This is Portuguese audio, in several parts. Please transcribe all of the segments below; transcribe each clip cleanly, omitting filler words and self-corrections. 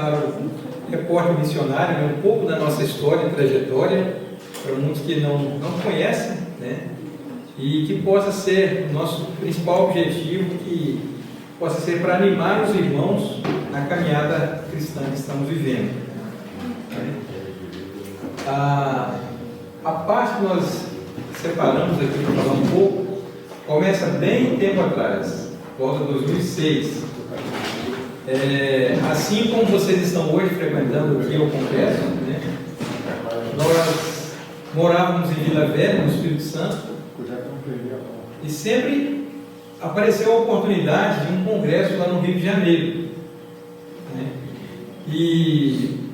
claro, repórter missionário, né? Um pouco da nossa história e trajetória, para muitos que não conhecem, né? E que possa ser o nosso principal objetivo, que possa ser para animar os irmãos na caminhada cristã que estamos vivendo. A parte que nós separamos aqui para falar um pouco, começa bem tempo atrás, volta de 2006. Assim como vocês estão hoje frequentando aqui o congresso, né? Nós morávamos em Vila Velha, no Espírito Santo, e sempre apareceu a oportunidade de um congresso lá no Rio de Janeiro, né? E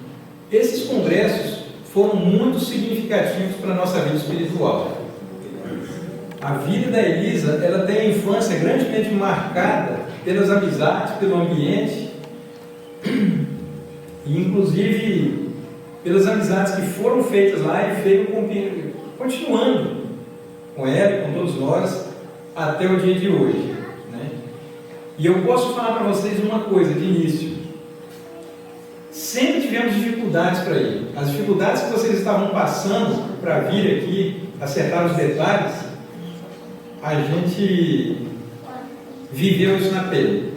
esses congressos foram muito significativos para a nossa vida espiritual. A vida da Elisa, ela tem a infância grandemente marcada pelas amizades, pelo ambiente, e inclusive pelas amizades que foram feitas lá e veio continuando com ela e com todos nós até o dia de hoje, né? E eu posso falar para vocês uma coisa de início: sempre tivemos dificuldades para ir. As dificuldades que vocês estavam passando para vir aqui, acertar os detalhes, a gente viveu isso na pele.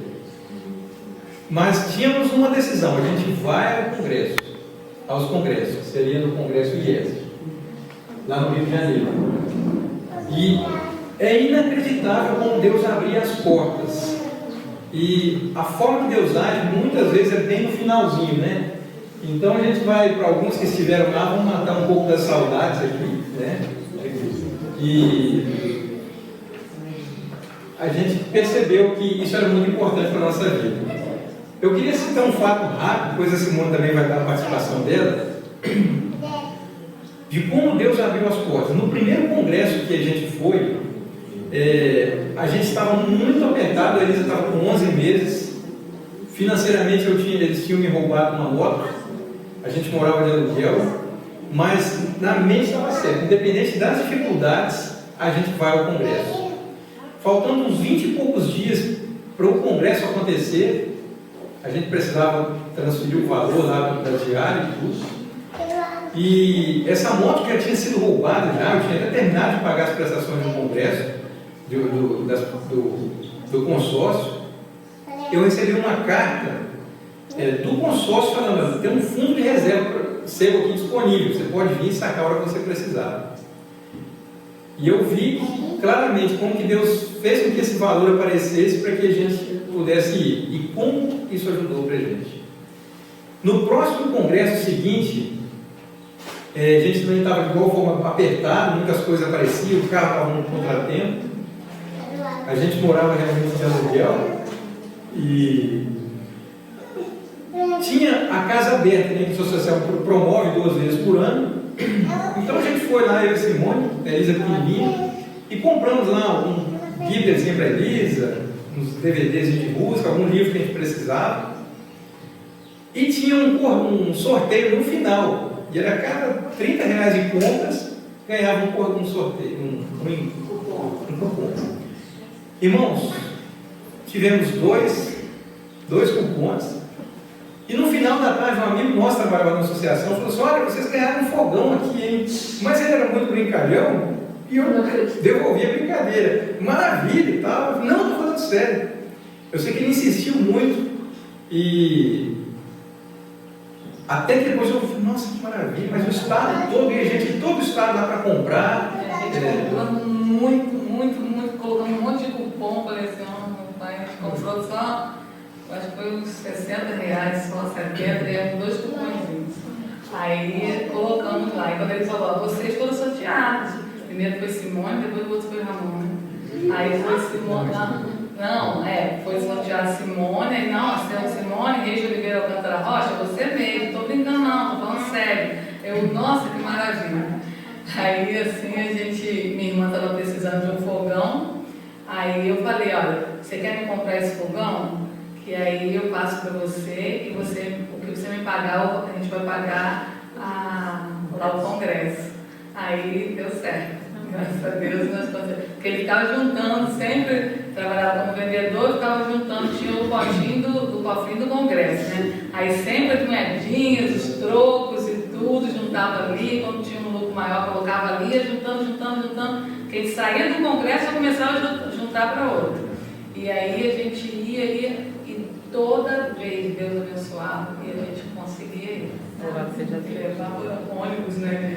Mas tínhamos uma decisão: a gente vai aos congressos, seria no Congresso IES, lá no Rio de Janeiro. E é inacreditável como Deus abria as portas. E a forma que Deus age, muitas vezes, é bem no finalzinho, né? Então a gente vai, para alguns que estiveram lá, vamos matar um pouco das saudades aqui, né? E a gente percebeu que isso era muito importante para a nossa vida. Eu queria citar um fato rápido, depois a Simone também vai dar a participação dela, de como Deus abriu as portas. No primeiro congresso que a gente foi, a gente estava muito apertado, a Elisa estava com 11 meses, financeiramente eles tinham me roubado uma moto, a gente morava de aluguel, mas na mente estava certo, independente das dificuldades, a gente vai ao congresso. Faltando uns 20 e poucos dias para o congresso acontecer, a gente precisava transferir o valor lá da diária e tudo. E essa moto já tinha sido roubada já, eu tinha até terminado de pagar as prestações do congresso, do consórcio. Eu recebi uma carta do consórcio falando: tem um fundo de reserva seu aqui disponível, você pode vir e sacar a hora que você precisar. E eu vi claramente como que Deus fez com que esse valor aparecesse para que a gente pudesse ir, e como isso ajudou para a gente. No próximo congresso seguinte, a gente também estava de igual forma apertado, muitas coisas apareciam, o carro estava num contratempo, a gente morava realmente de aluguel e tinha a casa aberta, né, que a associação promove 2 vezes por ano. Então a gente foi lá, eu e a Simone, a Elisa pequenininha, e compramos lá um Bíbliazinha para a Elisa, uns DVDs de música, algum livro que a gente precisava, e tinha um sorteio no final, e era cada R$30 em compras, ganhava um sorteio, um cupom. Irmãos, tivemos dois cupons, e no final da tarde um amigo nosso trabalhava na associação falou assim: olha, vocês ganharam um fogão aqui, hein? Mas ele era muito brincalhão e eu devolvi a brincadeira. Maravilha e tal. Não, estou falando sério. Eu sei que ele insistiu muito e até que depois eu falei: nossa, que maravilha, mas o estado todo, e a gente de todo o estado lá para comprar. A gente comprando muito, colocando um monte de cupom, falei assim: meu pai, a gente comprou só, acho que foi uns R$60, só 70, ganhamos 2 cupomzinhos. Aí colocamos lá, e quando ele falou: vocês foram sorteados. Primeiro foi Simone, depois o outro foi Ramon, né? Aí foi Simone lá. Não, foi sortear Simone, aí não, Simone, Reis de Oliveira Alcântara Rocha, você mesmo, estou brincando não, estou falando sério. Eu, nossa, que maravilha. Aí assim, minha irmã estava precisando de um fogão, aí eu falei: olha, você quer me comprar esse fogão? Que aí eu passo para você, e o que você me pagar, a gente vai pagar lá o congresso. Aí deu certo. Graças a Deus, porque ele ficava juntando sempre trabalhava como vendedor, ficava juntando, tinha o potinho do cofrinho do congresso, né? Aí sempre as moedinhas, os trocos e tudo, juntava ali, quando tinha um lucro maior, colocava ali, ia juntando. Quem saía do congresso, eu começava a juntar para outro. E aí a gente ia, e toda vez Deus abençoava e a gente conseguia ir. Você já levava ônibus, né?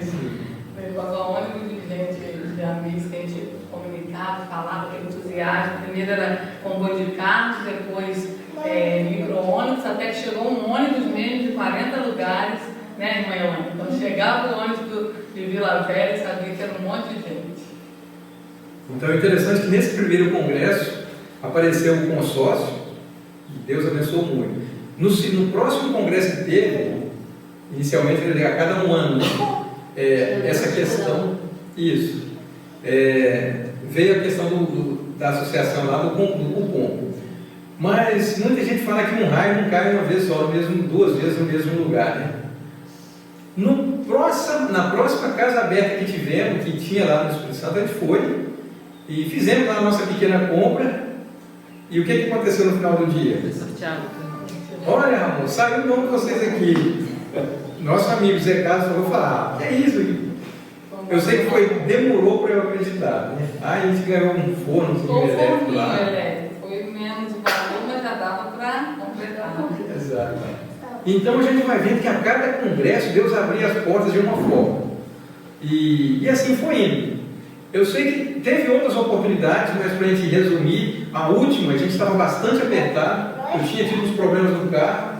Levava ônibus de gente, de amigos que a gente comunicava, falava, aquele entusiasmo. Primeiro era comboio de carros, depois micro-ônibus, até que chegou um ônibus mesmo de 40 lugares, né, irmã Elaine? Quando chegava o ônibus de Vila Velha, sabia que era um monte de gente. Então é interessante que nesse primeiro congresso apareceu um consórcio, e Deus abençoou muito. No próximo congresso que teve, inicialmente a cada um ano, essa questão, veio a questão da associação lá do cupom. Mas muita gente fala que um raio não cai uma vez só, duas vezes no mesmo lugar, né? Na próxima casa aberta que tivemos, que tinha lá no Espírito Santo, a gente foi e fizemos lá a nossa pequena compra. E o que aconteceu no final do dia? Olha, Ramon, saiu o nome de vocês aqui. Nosso amigo Zé Carlos falou, que é isso aqui? Eu sei que demorou para eu acreditar, né? Aí a gente ganhou um forno elétrico lá. Foi menos o valor, mas já dava para completar. Exato. Então a gente vai vendo que a cada congresso Deus abria as portas de uma forma. E assim foi indo. Eu sei que teve outras oportunidades, mas para a gente resumir, a última, a gente estava bastante apertado, eu tinha tido uns problemas no carro,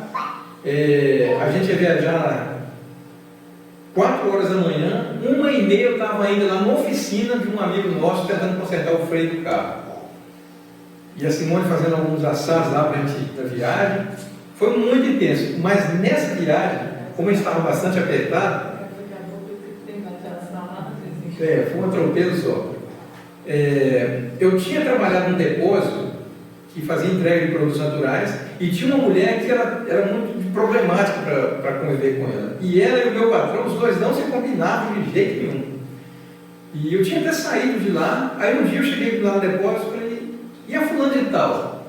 a gente ia viajar 4 horas da manhã, 1h30 eu estava ainda lá na oficina de um amigo nosso tentando consertar o freio do carro. E a Simone fazendo alguns assados lá para a gente ir na viagem. Foi muito intenso, mas nessa viagem, como a gente estava bastante apertado, foi um atropelo só. Eu tinha trabalhado num depósito que fazia entrega de produtos naturais e tinha uma mulher que era muito problemática para conviver com ela. E ela e o meu patrão, os dois não se combinavam de jeito nenhum. E eu tinha até saído de lá, aí um dia eu cheguei lá no depósito e falei, e a fulana de tal?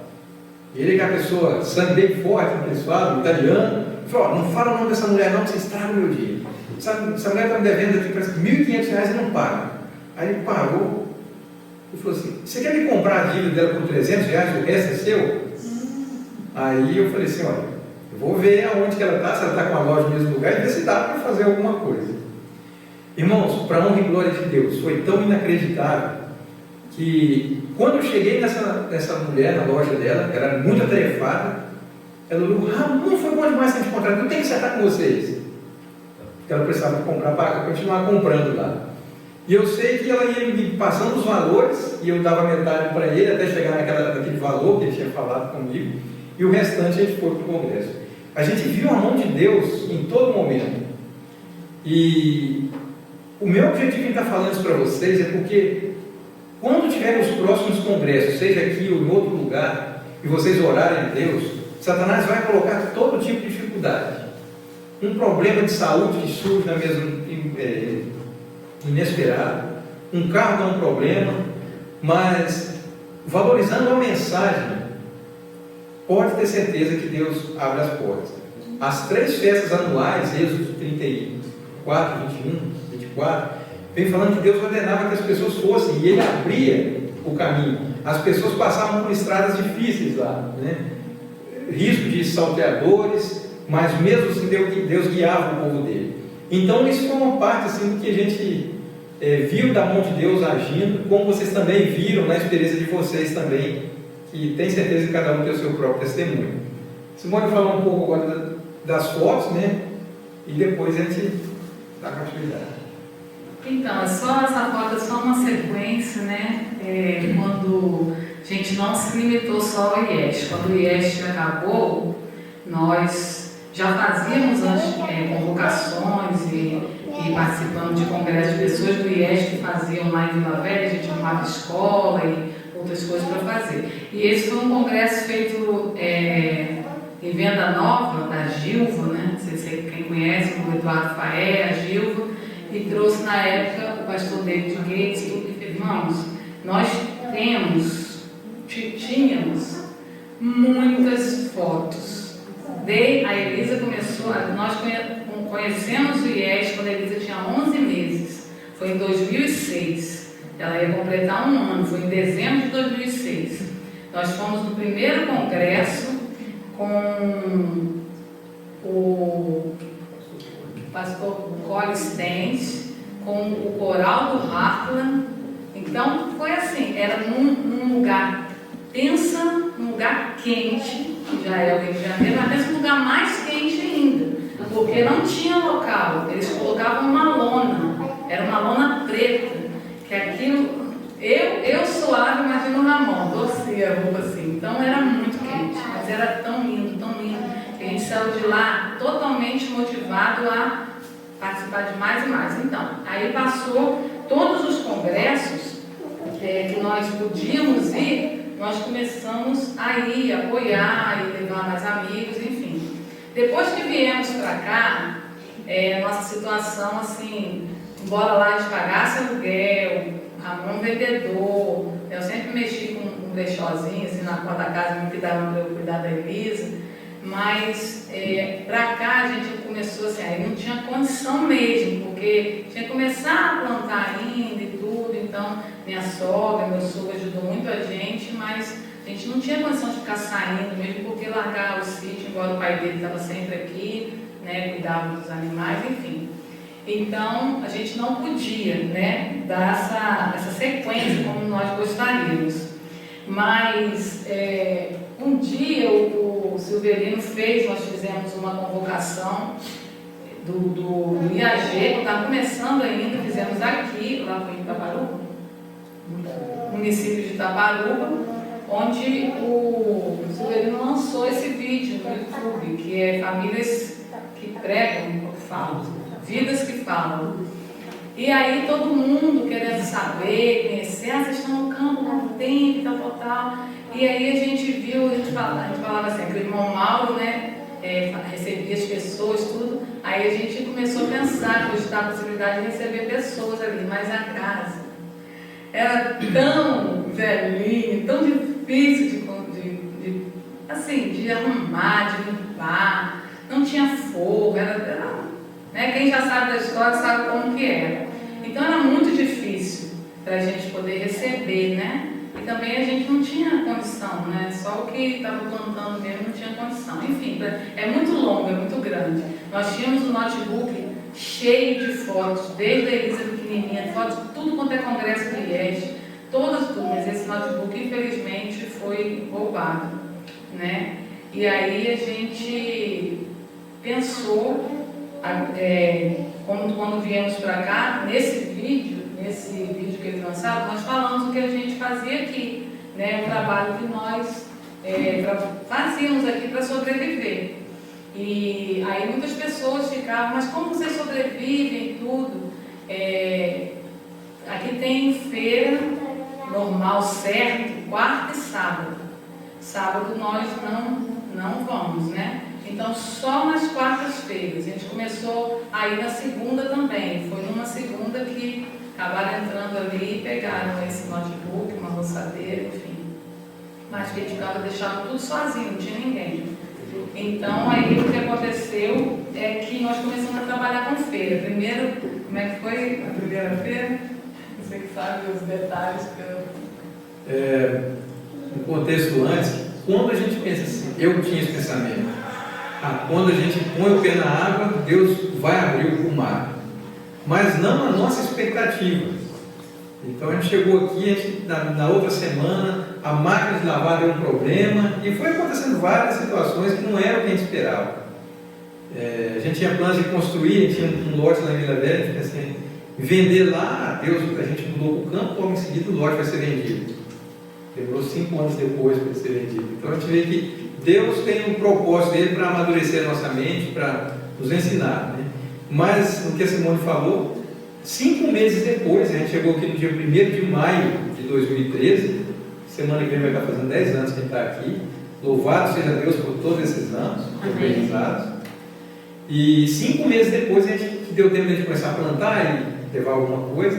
Ele que é a pessoa, sangue bem forte, que eles falam, italiano, falou, não fala o nome dessa mulher não, que você estraga o meu dia. Essa mulher está me devendo aqui parece R$1.500 e não paga. Aí ele pagou e falou assim, você quer me comprar a dívida dela por R$300, o resto é seu? Aí eu falei assim, olha, eu vou ver aonde que ela está, se ela está com a loja no mesmo lugar e ver se dá para fazer alguma coisa. Irmãos, para honra e glória de Deus, foi tão inacreditável que quando eu cheguei nessa mulher na loja dela, ela era muito atarefada, ela olhou, Ramon, foi bom demais que a gente encontrar, eu tenho que sentar com vocês. Porque ela precisava comprar para continuar comprando lá. E eu sei que ela ia me passando os valores, e eu dava metade para ele, até chegar naquele valor que ele tinha falado comigo, e o restante a gente foi para o congresso. A gente viu a mão de Deus em todo momento. E o meu objetivo em estar falando isso para vocês é porque quando tiverem os próximos congressos, seja aqui ou em outro lugar, e vocês orarem a Deus, Satanás vai colocar todo tipo de dificuldade. Um problema de saúde que surge na mesma inesperado, um carro dá um problema, mas valorizando a mensagem, pode ter certeza que Deus abre as portas. As 3 festas anuais, Êxodo 34, 21, 24, vem falando que Deus ordenava que as pessoas fossem, e Ele abria o caminho. As pessoas passavam por estradas difíceis lá, né? Risco de salteadores, mas mesmo assim Deus guiava o povo dele. Então isso foi uma parte assim, do que a gente viu da mão de Deus agindo, como vocês também viram na experiência de vocês também, que tem certeza que cada um tem o seu próprio testemunho. Simone falar um pouco agora das fotos, né? E depois a gente dá continuidade. Então, essa foto é só uma sequência, né? Quando a gente não se limitou só ao IEST. Quando o IEST acabou, nós já fazíamos convocações e participando de congressos de pessoas do IEST que faziam lá em Vila Velha, a gente arrumava escola e outras coisas para fazer. E esse foi um congresso feito em Venda Nova, da Gilva, né? Não sei se quem conhece, o Eduardo Faé, a Gilva, e trouxe na época o pastor David Gates e tudo. Irmãos, nós temos tínhamos muitas fotos. A Elisa começou, nós conhecemos o IES quando a Elisa tinha 11 meses, foi em 2006, ela ia completar um ano, foi em dezembro de 2006. Nós fomos no primeiro congresso com o pastor Cole Stens, com o coral do Heartland. Então foi assim, era num lugar, pensa num lugar quente, que já é o Rio de Janeiro, mas pensa num lugar mais quente ainda, porque não tinha local, eles colocavam uma lona, era uma lona preta, que aquilo, eu suava, imagino o Ramon, torcia a roupa assim, então era muito quente, mas era tão lindo, que a gente saiu de lá totalmente motivado a participar de mais e mais. Então, aí passou todos os congressos que nós podíamos ir, nós começamos a ir, apoiar e levar mais amigos, enfim. Depois que viemos para cá, nossa situação, assim, embora lá a gente pagasse aluguel, Ramon vendedor, eu sempre mexi com um brechózinho, assim, na porta da casa, me cuidava para eu cuidar da Elisa, mas para cá a gente começou assim, aí não tinha condição mesmo, porque tinha que começar a plantar ainda e tudo, então minha sogra, meu sogro ajudou muito a gente, mas a gente não tinha condição de ficar saindo mesmo, porque largar o sítio, embora o pai dele estava sempre aqui, né, cuidava dos animais, enfim. Então a gente não podia, né, dar essa sequência como nós gostaríamos. Mas um dia o Silverino nós fizemos uma convocação do IAG, que estava começando ainda, fizemos aqui, lá foi em Itaparuba, município de Itaparuba, onde o Silverino lançou esse vídeo no YouTube, que é Famílias que Pregam, Vidas que Falam. E aí todo mundo querendo saber, conhecer, vocês estão no campo, quanto tempo, tal. E aí a gente viu, a gente falava assim, que o irmão Mauro, né, recebia as pessoas, tudo. Aí a gente começou a pensar, cogitar a possibilidade de receber pessoas ali, mas a casa era tão velhinha, tão difícil de arrumar, de limpar, não tinha fogo, né, quem já sabe da história sabe como que era. Então era muito difícil para a gente poder receber, né? E também a gente não tinha condição, né? Só o que estava plantando mesmo não tinha condição. Enfim, é muito longo, é muito grande. Nós tínhamos um notebook cheio de fotos, desde a Elisa pequenininha, fotos de tudo quanto é congresso de IES, todas, mas esse notebook infelizmente foi roubado, né? E aí a gente pensou, quando viemos para cá, nesse vídeo que eles lançaram, nós falamos o que a gente fazia aqui, né? O trabalho que nós fazíamos aqui para sobreviver. E aí muitas pessoas ficavam, mas como vocês sobrevivem e tudo? Aqui tem feira normal, certo, quarta e sábado. Sábado nós não vamos, né? Então, só nas quartas-feiras. A gente começou a ir na segunda também. Foi numa segunda que acabaram entrando ali e pegaram esse notebook, uma roçadeira, enfim. Mas que a gente deixava tudo sozinho, não tinha ninguém. Então, aí o que aconteceu é que nós começamos a trabalhar com feira. Primeiro, como é que foi a primeira feira? Você que sabe os detalhes. No contexto antes, quando a gente pensa assim, eu tinha esse pensamento. Quando a gente põe o pé na água, Deus vai abrir o mar. Mas não a nossa expectativa. Então a gente chegou aqui, na outra semana, a máquina de lavar deu um problema, e foi acontecendo várias situações que não eram o que a gente esperava. A gente tinha planos de construir, tinha um lote lá em Vila Velha, a gente pensou em vender lá, Deus, a gente mudou o campo, logo em seguida o lote vai ser vendido. Demorou 5 anos depois para ele ser vendido. Então a gente vê que Deus tem um propósito dele para amadurecer a nossa mente, para nos ensinar, né? Mas, o que a Simone falou, 5 meses depois, a gente chegou aqui no dia 1º de maio de 2013, semana que vem vai estar fazendo 10 anos que a gente está aqui, louvado seja Deus por todos esses anos, organizados. E 5 meses depois, a gente deu tempo de a gente começar a plantar e levar alguma coisa.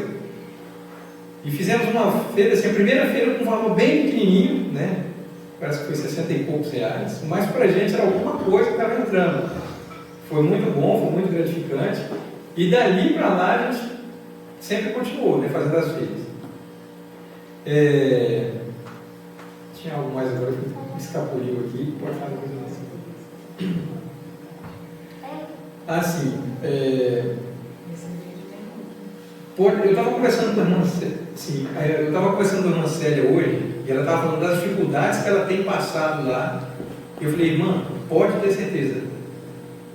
E fizemos uma feira, assim, a primeira feira com um valor bem pequenininho, né? Parece que foi 60 e poucos reais, mas para a gente era alguma coisa que estava entrando. Foi muito bom, foi muito gratificante. E dali para lá a gente sempre continuou, né, fazendo as feiras. Tinha algo mais agora que me escapuliu aqui, pode falar coisa mais. Assim, eu estava conversando com a irmã Célia hoje, e ela estava falando das dificuldades que ela tem passado lá. E eu falei, irmã, pode ter certeza,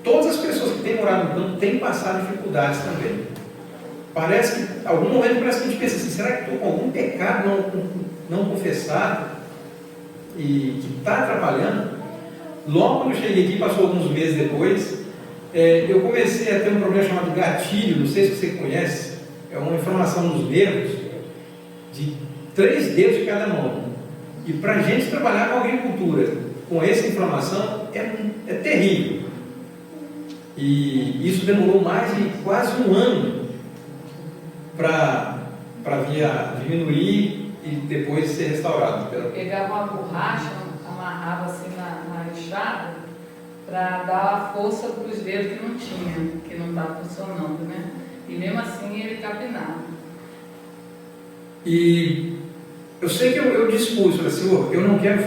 todas as pessoas que têm morado no campo têm passado dificuldades também. Parece que, em algum momento, parece que a gente pensa assim, será que estou com algum pecado não confessado e que está atrapalhando? Logo quando eu cheguei aqui, passou alguns meses depois, eu comecei a ter um problema chamado gatilho, não sei se você conhece, é uma inflamação nos dedos, de 3 dedos de cada mão. E para a gente trabalhar com agricultura, com essa inflamação, é terrível. E isso demorou mais de quase um ano para diminuir e depois ser restaurado. Pegava uma borracha, amarrava assim na enxada, para dar a força para os dedos que não tinha, que não estava funcionando, né? E mesmo assim ele capinava. E eu sei que eu dispus, falei, Senhor, eu não quero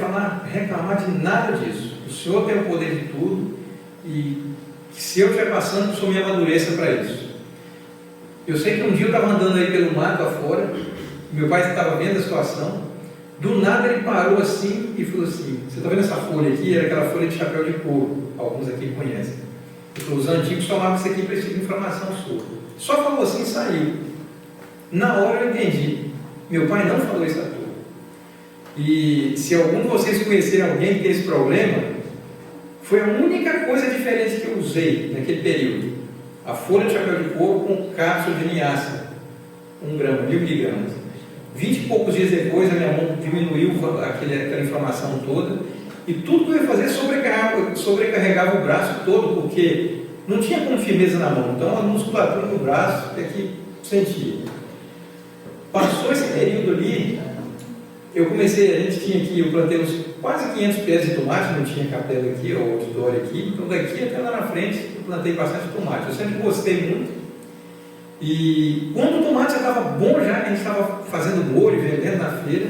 reclamar de nada disso. O Senhor tem o poder de tudo e se eu estiver passando, o Senhor me amadureça para isso. Eu sei que um dia eu estava andando aí pelo mato afora, meu pai estava vendo a situação, do nada ele parou assim e falou assim, você está vendo essa folha aqui? Era aquela folha de chapéu de couro, alguns aqui conhecem. Ele falou, os antigos tomavam isso aqui para esse tipo de inflamação sua. Só falou assim e saiu. Na hora eu entendi, meu pai não falou isso à toa. E se algum de vocês conhecerem alguém que tem esse problema, foi a única coisa diferente que eu usei naquele período. A folha de chapéu de couro com cápsula de linhaça, 1 grama, 1000 miligramas. 20 e poucos dias depois, a minha mão diminuiu aquela inflamação toda, e tudo que eu ia fazer sobrecarregava o braço todo, porque não tinha como firmeza na mão, então a musculatura do braço é que sentia. Passou esse período ali, eu plantei uns quase 500 pés de tomate, não tinha capela aqui, ou auditório aqui, então daqui até lá na frente eu plantei bastante tomate. Eu sempre gostei muito. E quando o tomate já estava bom, já que a gente estava fazendo molho e vendendo na feira,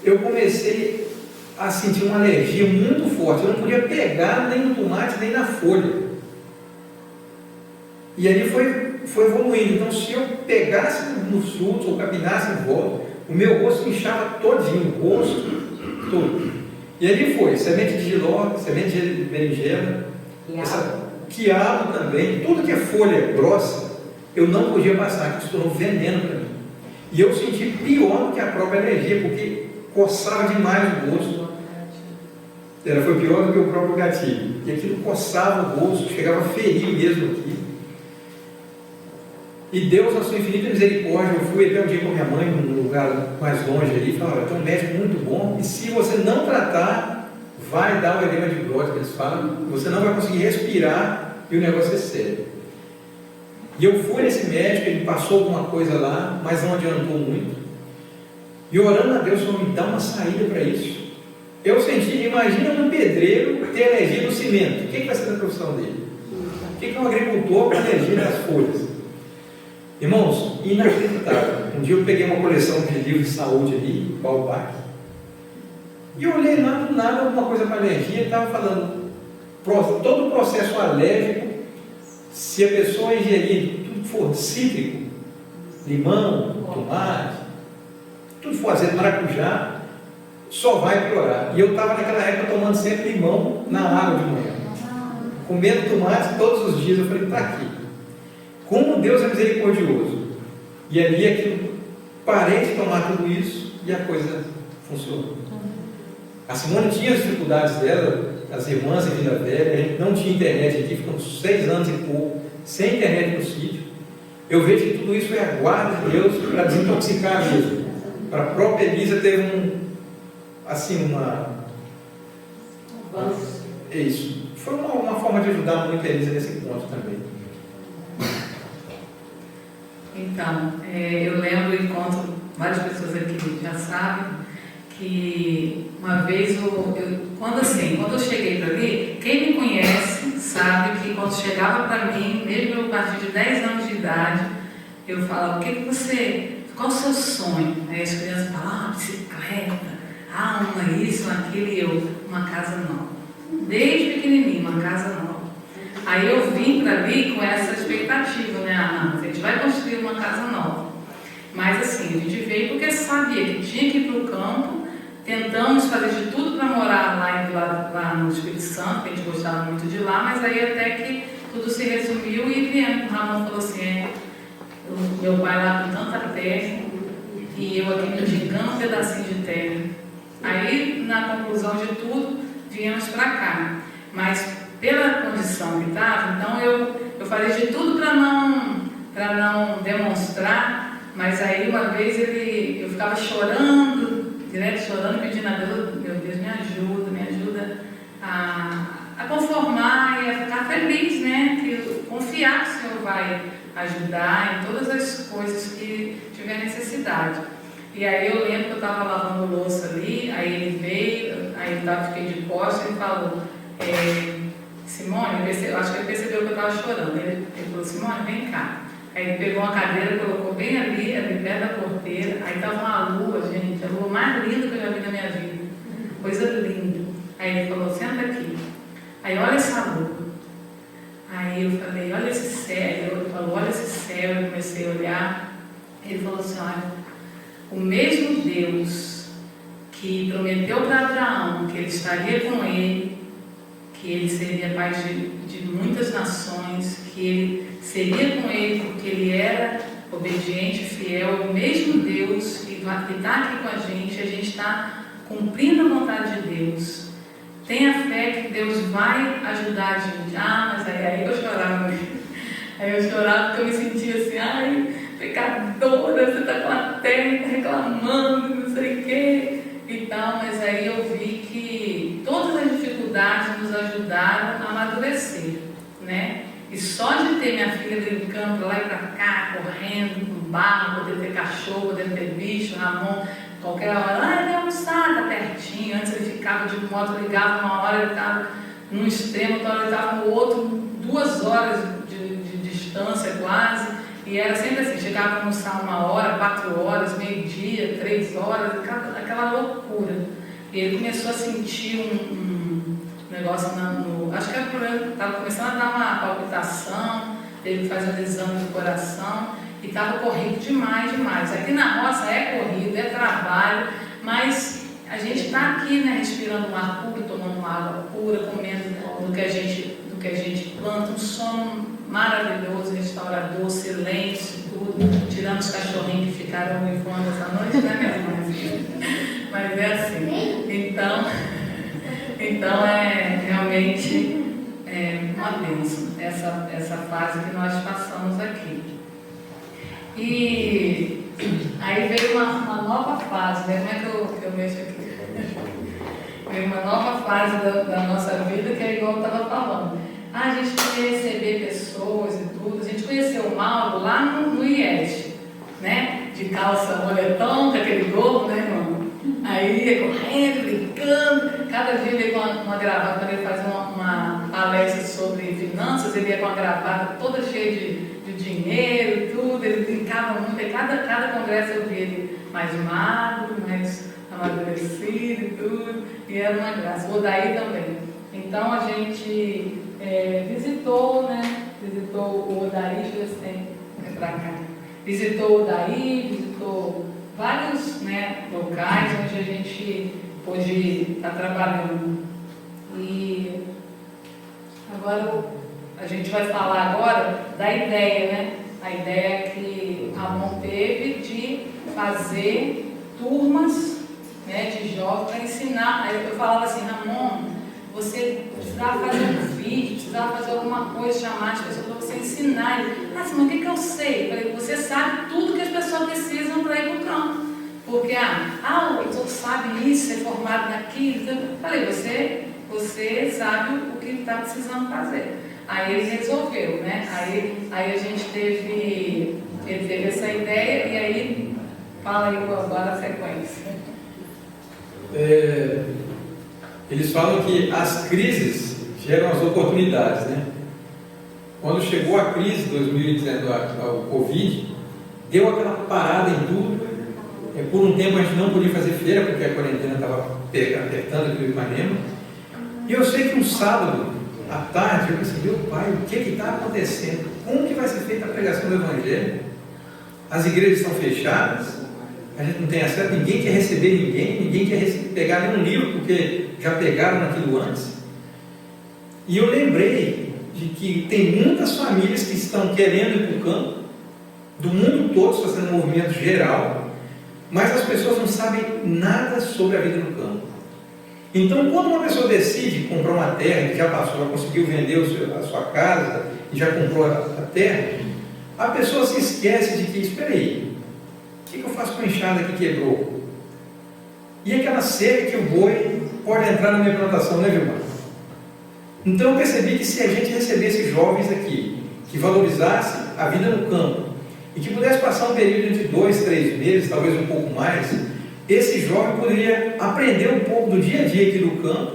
eu comecei a sentir uma alergia muito forte. Eu não podia pegar nem no tomate, nem na folha. E ali foi evoluindo. Então, se eu pegasse nos frutos ou capinasse em volta, o meu rosto inchava todinho, o rosto todo. E ali foi, semente de jiló, semente de berinjela, quiabo também, tudo que é folha grossa, eu não podia passar, que se tornou veneno para mim. E eu senti pior do que a própria alergia, porque coçava demais o rosto. Foi pior do que o próprio gatilho, porque aquilo coçava o rosto, chegava a ferir mesmo aqui. E Deus, na sua infinita misericórdia, eu fui até um dia com minha mãe, num lugar mais longe ali, e falei, olha, tem um médico muito bom, e se você não tratar, vai dar o edema de Brod, que eles falam, você não vai conseguir respirar, e o negócio é sério. E eu fui nesse médico, ele passou alguma coisa lá, mas não adiantou muito. E orando a Deus, Senhor, me dá uma saída para isso. Eu senti, imagina um pedreiro ter alergia do cimento, o que vai ser a profissão dele? O que é um agricultor com alergia das folhas? Irmãos, inacreditável. Um dia eu peguei uma coleção de livros de saúde ali, Balbac, e eu olhei lá, do nada, alguma coisa para alergia, ele estava falando todo o processo alérgico, se a pessoa ingerir tudo que for cítrico, limão, tomate, tudo que for azedo, maracujá, só vai piorar. E eu estava naquela época tomando sempre limão na água de manhã, comendo tomate todos os dias. Eu falei, para quê? Como Deus é misericordioso. E ali aquilo, parei de tomar tudo isso e a coisa funcionou. A Simone tinha as dificuldades dela, as irmãs em Vida Velha, a gente não tinha internet aqui, ficamos 6 anos e pouco sem internet no sítio. Eu vejo que tudo isso é a guarda de Deus para desintoxicar mesmo. Para a própria Elisa teve isso. Foi uma forma de ajudar muito a Elisa nesse ponto também. Então, eu lembro o encontro já sabe, que uma vez, quando eu cheguei para ali, quem me conhece sabe que quando chegava para mim, mesmo a partir de 10 anos de idade, eu falava, qual o seu sonho? Aí as crianças falavam, bicicleta, isso, aquilo, e eu, uma casa nova. Desde pequenininho, uma casa nova. Aí eu vim para ali com essa expectativa, né? A gente vai construir uma casa nova. Mas assim, a gente veio porque sabia que tinha que ir para o campo. Tentamos fazer de tudo para morar lá no Espírito Santo, que a gente gostava muito de lá, mas aí até que tudo se resumiu e viemos. O Ramon falou assim, meu pai lá com tanta terra e eu aqui me indicando um pedacinho de terra. Aí, na conclusão de tudo, viemos para cá. Mas pela condição que estava, então eu fazia de tudo para não demonstrar, mas aí uma vez eu ficava chorando, direto chorando, pedindo a Deus, meu Deus, me ajuda a conformar e a ficar feliz, né? Confiar que o Senhor vai ajudar em todas as coisas que tiver necessidade. E aí eu lembro que eu estava lavando louça ali, aí ele veio, aí eu fiquei de costas e falou, Simone, eu acho que ele percebeu que eu estava chorando. Ele falou, Simone, vem cá. Aí ele pegou uma cadeira, colocou bem ali perto da porteira, aí estava uma lua, gente, a lua mais linda que eu já vi na minha vida. Coisa linda. Aí ele falou, senta aqui. Aí olha essa lua. Aí eu falei, olha esse céu. Ele falou, olha esse céu. Eu comecei a olhar. Ele falou assim, olha, o mesmo Deus que prometeu para Abraão que ele estaria com ele, que ele seria pai de muitas nações, que ele seria com ele porque ele era obediente, fiel, o mesmo Deus que está aqui com a gente está cumprindo a vontade de Deus. Tenha fé que Deus vai ajudar a gente. Mas aí eu chorava. Aí eu chorava porque eu me sentia assim, pecadora, você está com a terra reclamando, não sei o quê e tal. Mas aí eu vi que todas as dificuldades nos ajudaram a amadurecer, né? E só de ter minha filha brincando para lá e para cá, correndo com barro, poder ter cachorro, poder ter bicho, Ramon, qualquer hora, ele almoçar, tá pertinho. Antes ele ficava de moto, ligava uma hora, ele estava num extremo, outra hora ele estava no outro, 2 horas de distância quase. E era sempre assim, chegava a almoçar 1 hora, 4 horas, meio-dia, 3 horas, aquela loucura. E ele começou a sentir um negócio acho que era o problema, estava começando a dar uma palpitação, teve que fazer um exame do coração, e estava corrido demais. Aqui na roça é corrido, é trabalho, mas a gente está aqui, né, respirando um ar puro, tomando uma água pura, comendo do que a gente planta, um sono maravilhoso, restaurador, silêncio, tudo, tirando os cachorrinhos que ficaram uivando essa noite, né, minha filha? Mas é assim. Então é realmente uma bênção essa fase que nós passamos aqui. E aí veio uma nova fase, né? Como é que eu mexo aqui? Veio uma nova fase da nossa vida, que é igual eu estava falando. A gente queria receber pessoas e tudo. A gente conheceu o Mauro lá no IES, né? De calça moletom, com aquele gorro, né, irmão? Aí ia correndo, brincando. Cada dia ele ia com uma gravata, quando ele fazia uma palestra sobre finanças, ele ia com uma gravata toda cheia de dinheiro e tudo. Ele brincava muito. E cada congresso eu via ele mais magro, mais amadurecido e tudo. E era uma graça. O Odaí também. Então a gente visitou, né? Visitou o Odaí, deixa eu ver se pra cá. Visitou o Odaí, visitou vários, né, locais onde a gente pôde estar trabalhando. E agora a gente vai falar agora da ideia, né? A ideia que Ramon teve de fazer turmas, né, de jovens para ensinar. Eu falava assim, Ramon, você precisava fazer um vídeo, precisava fazer alguma coisa, chamar as pessoas para você ensinar. Simão, o que eu sei? Eu falei, você sabe tudo que as pessoas precisam para ir para o campo. Porque, o professor sabe isso, é formado naquilo. Eu falei, você sabe o que está precisando fazer. Aí ele resolveu, né? Aí a gente ele teve essa ideia e aí Fala aí agora a sequência. Eles falam que as crises geram as oportunidades, né? Quando chegou a crise de 2019, o Covid, deu aquela parada em tudo. Por um tempo a gente não podia fazer feira, porque a quarentena estava apertando aqui no Ipanema. E eu sei que um sábado, à tarde, eu pensei, meu pai, o que está acontecendo? Como que vai ser feita a pregação do Evangelho? As igrejas estão fechadas, a gente não tem acesso, ninguém quer receber ninguém quer pegar nenhum livro, porque já pegaram aquilo antes. E eu lembrei de que tem muitas famílias que estão querendo ir para o campo, do mundo todo, está sendo um movimento geral, mas as pessoas não sabem nada sobre a vida no campo. Então, quando uma pessoa decide comprar uma terra, que já passou, já conseguiu vender a sua casa, e já comprou a terra, a pessoa se esquece de que, espera aí, o que eu faço com a enxada que quebrou? E aquela cerca que o boi pode entrar na minha plantação, né, Vilmar? Então eu percebi que se a gente recebesse jovens aqui, que valorizasse a vida no campo, e que pudesse passar um período de 2, 3 meses, talvez um pouco mais, esse jovem poderia aprender um pouco do dia a dia aqui no campo,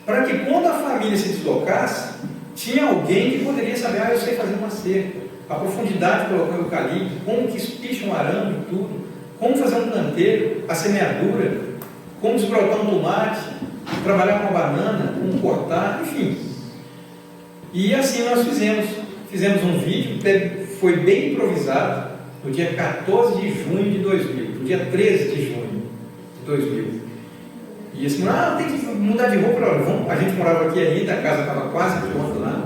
para que quando a família se deslocasse, tinha alguém que poderia saber, eu sei fazer uma cerca, a profundidade de colocar o eucalipto, como que espicha um arame e tudo, como fazer um canteiro, a semeadura, como desbrotar um tomate, trabalhar com a banana, como cortar, enfim. E assim nós fizemos um vídeo, foi bem improvisado, no dia 14 de junho de 2000, no dia 13 de junho de 2000. E assim, tem que mudar de roupa, a gente morava aqui ainda, a casa estava quase pronta lá.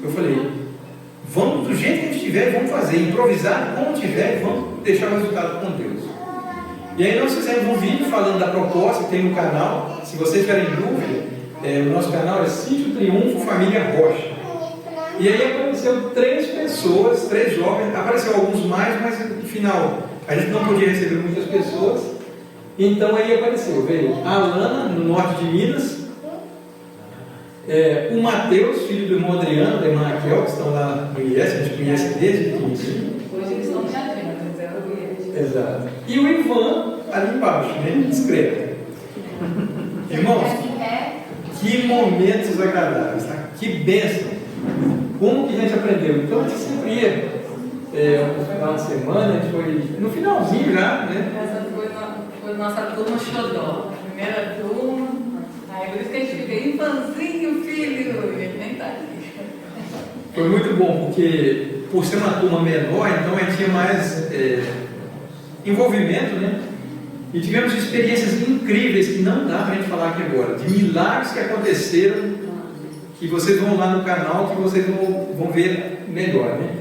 Eu falei, vamos do jeito que a gente tiver, vamos fazer, improvisar como tiver, vamos deixar o resultado com Deus. E aí nós fizemos um vídeo falando da proposta que tem no canal. Se vocês tiverem dúvida, o nosso canal é Sítio Triunfo Família Rocha. E aí apareceu 3 pessoas, 3 jovens, apareceu alguns mais, mas no final a gente não podia receber muitas pessoas. Então aí veio a Alana, no norte de Minas, o Mateus, filho do irmão Adriano, da irmã Raquel, que estão lá no IES, a gente conhece desde pequenininho. Hoje eles estão no jardim, mas era o IES. Exato. E o Ivan, ali embaixo, né? Discreto. Irmãos, que momentos agradáveis, tá? Que bênção. Como que a gente aprendeu? Então a gente sempre ia no final de semana, a gente foi no finalzinho já, né? Essa foi nossa turma xodó, a primeira turma. Aí por isso que a gente fica, Ivanzinho, filho, ele nem está aqui. Foi muito bom, porque por ser uma turma menor, então a gente tinha mais envolvimento, né? E tivemos experiências incríveis que não dá para a gente falar aqui agora, de milagres que aconteceram, que vocês vão lá no canal, que vocês vão ver melhor, né?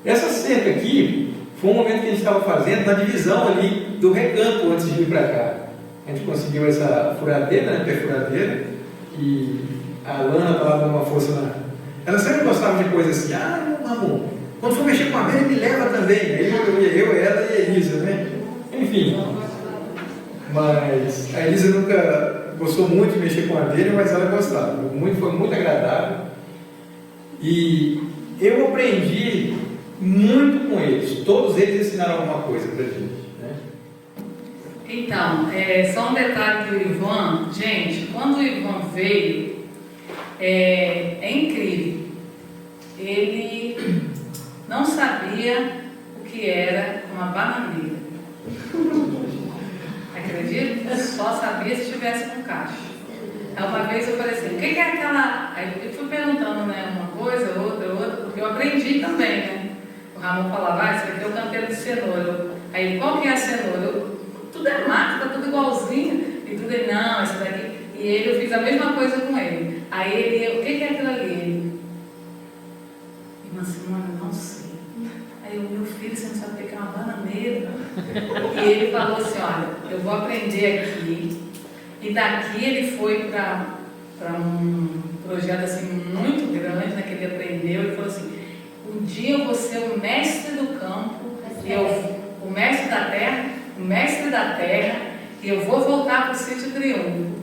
Essa cerca aqui foi um momento que a gente estava fazendo na divisão ali do recanto antes de vir para cá. A gente conseguiu essa furadeira, né, perfuradeira, e a Alana estava dando uma força na... Ela sempre gostava de coisas assim, amor, quando for mexer com a abelha, me leva também. Eu, ela e a Elisa, né? Enfim, mas a Elisa nunca gostou muito de mexer com a abelha, mas ela gostava, foi muito agradável. E eu aprendi muito com eles, todos eles ensinaram alguma coisa para a gente. Então, só um detalhe do Ivan. Gente, quando o Ivan veio, é incrível. Ele não sabia o que era uma bananeira. Acredita? Só sabia se estivesse com caixa. Aí uma vez eu falei assim, o que é aquela... Aí eu fui perguntando, né, uma coisa, outra, porque eu aprendi também, né? O Ramon falava, isso aqui é o canteiro de cenoura. Aí, qual que é a cenoura? Tudo é mato, tá tudo igualzinho. E tudo ele, não, essa daqui. E eu fiz a mesma coisa com ele. Aí ele, o que é aquilo ali? Ele, irmã Simone, eu não sei. Aí eu, meu filho, você não sabe o que é uma bananeira? E ele falou assim, olha, eu vou aprender aqui. E daqui ele foi para um projeto assim muito grande, né, que ele aprendeu. Ele falou assim, um dia eu vou ser o mestre do campo, o mestre da terra, e eu vou voltar para o Sítio Triunfo.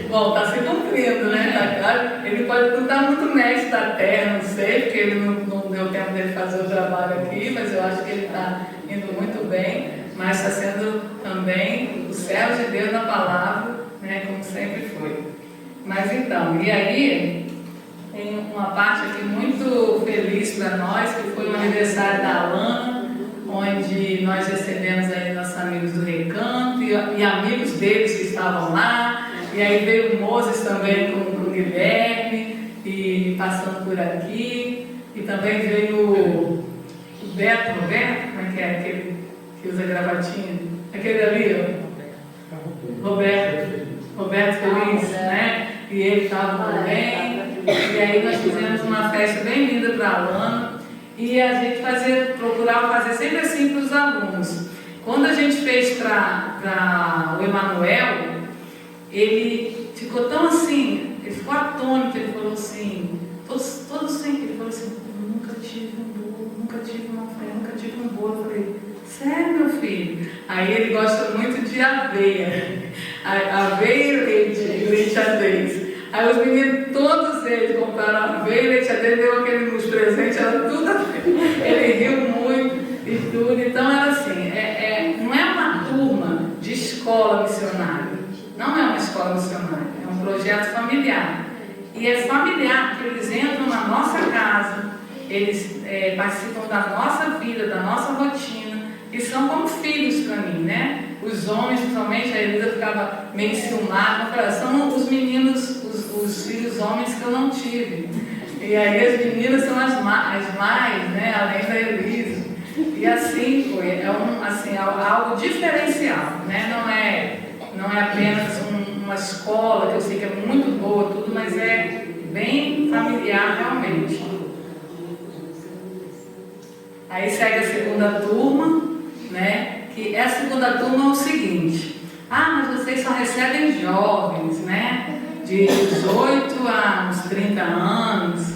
Bom, está se cumprindo, né? Ele pode não estar muito mestre da terra, não sei, porque ele não deu tempo dele fazer o trabalho aqui, mas eu acho que ele está indo muito bem. mas está sendo também o servo de Deus na palavra, né, como sempre foi. Mas então, e aí, tem uma parte aqui muito feliz para nós, que foi o aniversário da Alana, onde nós recebemos aí nossos amigos do Recanto e amigos deles que estavam lá, e aí veio o Moses também com o Guilherme, e passando por aqui, e também veio o Beto, como é que é aquele que usa gravatinha? Aquele ali, ó. Roberto Feliz, né? E ele estava também. E aí nós fizemos uma festa bem linda para a Alana. E a gente procurava fazer sempre assim para os alunos. Quando a gente fez para o Emanuel, ele ficou tão assim, ele ficou atônito, ele falou assim, todos sempre, ele falou assim, eu nunca tive um bolo, nunca tive uma fé, nunca tive um bolo. Eu falei, sério, meu filho? Aí ele gosta muito de aveia. Aveia e leite azeite. Aí os meninos, todos eles compraram aveia e leite azeite, deu aqueles presentes, era tudo aveia. Ele riu muito e tudo. Então era assim, não é uma turma de escola missionária. Não é uma escola missionária, é um projeto familiar. E é familiar, porque eles entram na nossa casa, eles participam da nossa vida, da nossa rotina, e são como filhos para mim, né? Os homens, principalmente, a Elisa ficava meio enciumada, são os meninos, os filhos homens que eu não tive. E aí as meninas são as mais, né? Além da Elisa. E assim foi, algo diferencial, né? Não é apenas uma escola, que eu sei que é muito boa, tudo, mas é bem familiar realmente. Aí segue a segunda turma, né? Que a segunda turma é o seguinte: mas vocês só recebem jovens, né? De 18 a uns 30 anos.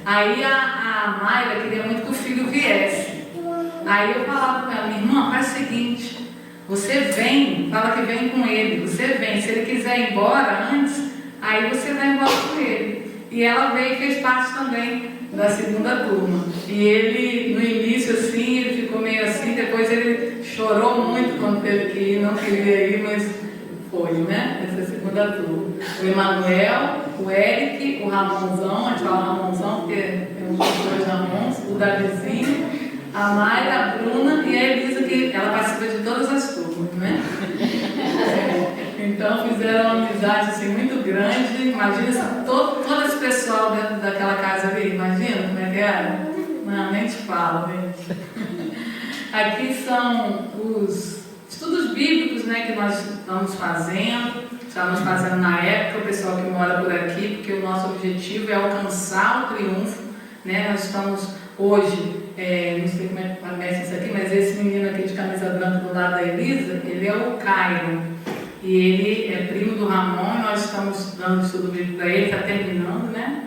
Aí a Mayra queria muito que o filho viesse. Aí eu falava com ela, minha irmã, faz o seguinte, você vem, fala que vem com ele, você vem, se ele quiser ir embora antes, aí você vai embora com ele. E ela veio e fez parte também da segunda turma. E ele, no início assim, ele ficou meio assim, depois ele chorou muito quando teve que ir, não queria ir, mas foi, né? Essa segunda turma. O Emanuel, o Eric, o Ramonzão, a gente fala Ramonzão porque tem uns dois Ramons, o Davizinho, a Mayra, a Bruna e a Elisa, que ela participa de todas as turmas, né? Então fizeram uma amizade assim, muito grande. Imagina todo esse pessoal dentro daquela casa ali, imagina como é que era? Não, nem te falo, gente. Aqui são os estudos bíblicos, né, que nós estamos fazendo na época, o pessoal que mora por aqui, porque o nosso objetivo é alcançar o triunfo, né? Nós estamos hoje, não sei como é que parece isso aqui, mas esse menino aqui de camisa branca do lado da Elisa, ele é o Cairo, e ele é primo do Ramon, nós estamos dando estudo bíblico para ele, está terminando, né?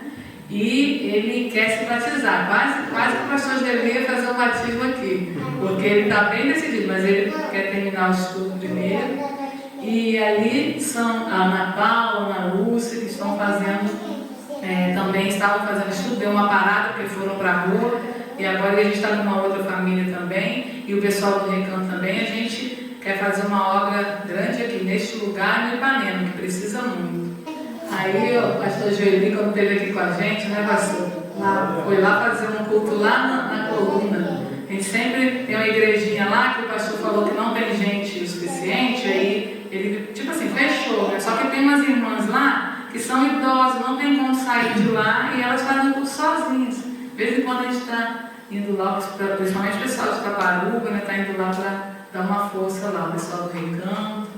E ele quer se batizar, quase que o pastor deveria fazer o batismo aqui, porque ele está bem decidido, mas ele quer terminar o estudo primeiro. E ali são a Ana Paula, a Ana Lúcia, que estão fazendo, também estavam fazendo estudo, deu uma parada porque foram para a rua, e agora a gente está com uma outra família também, e o pessoal do Recanto também, a gente quer fazer uma obra grande aqui neste lugar, no Ipanema, que precisa muito. Aí o pastor Joeli, quando esteve aqui com a gente, né, pastor? Foi lá fazer um culto lá na coluna. A gente sempre tem uma igrejinha lá que o pastor falou que não tem gente o suficiente, aí ele, tipo assim, fechou, né? Só que tem umas irmãs lá que são idosas, não tem como sair de lá e elas fazem o culto sozinhas. De vez em quando a gente está indo lá, principalmente o pessoal de Taparuga, né, está indo lá para dar uma força lá, o pessoal do Recanto.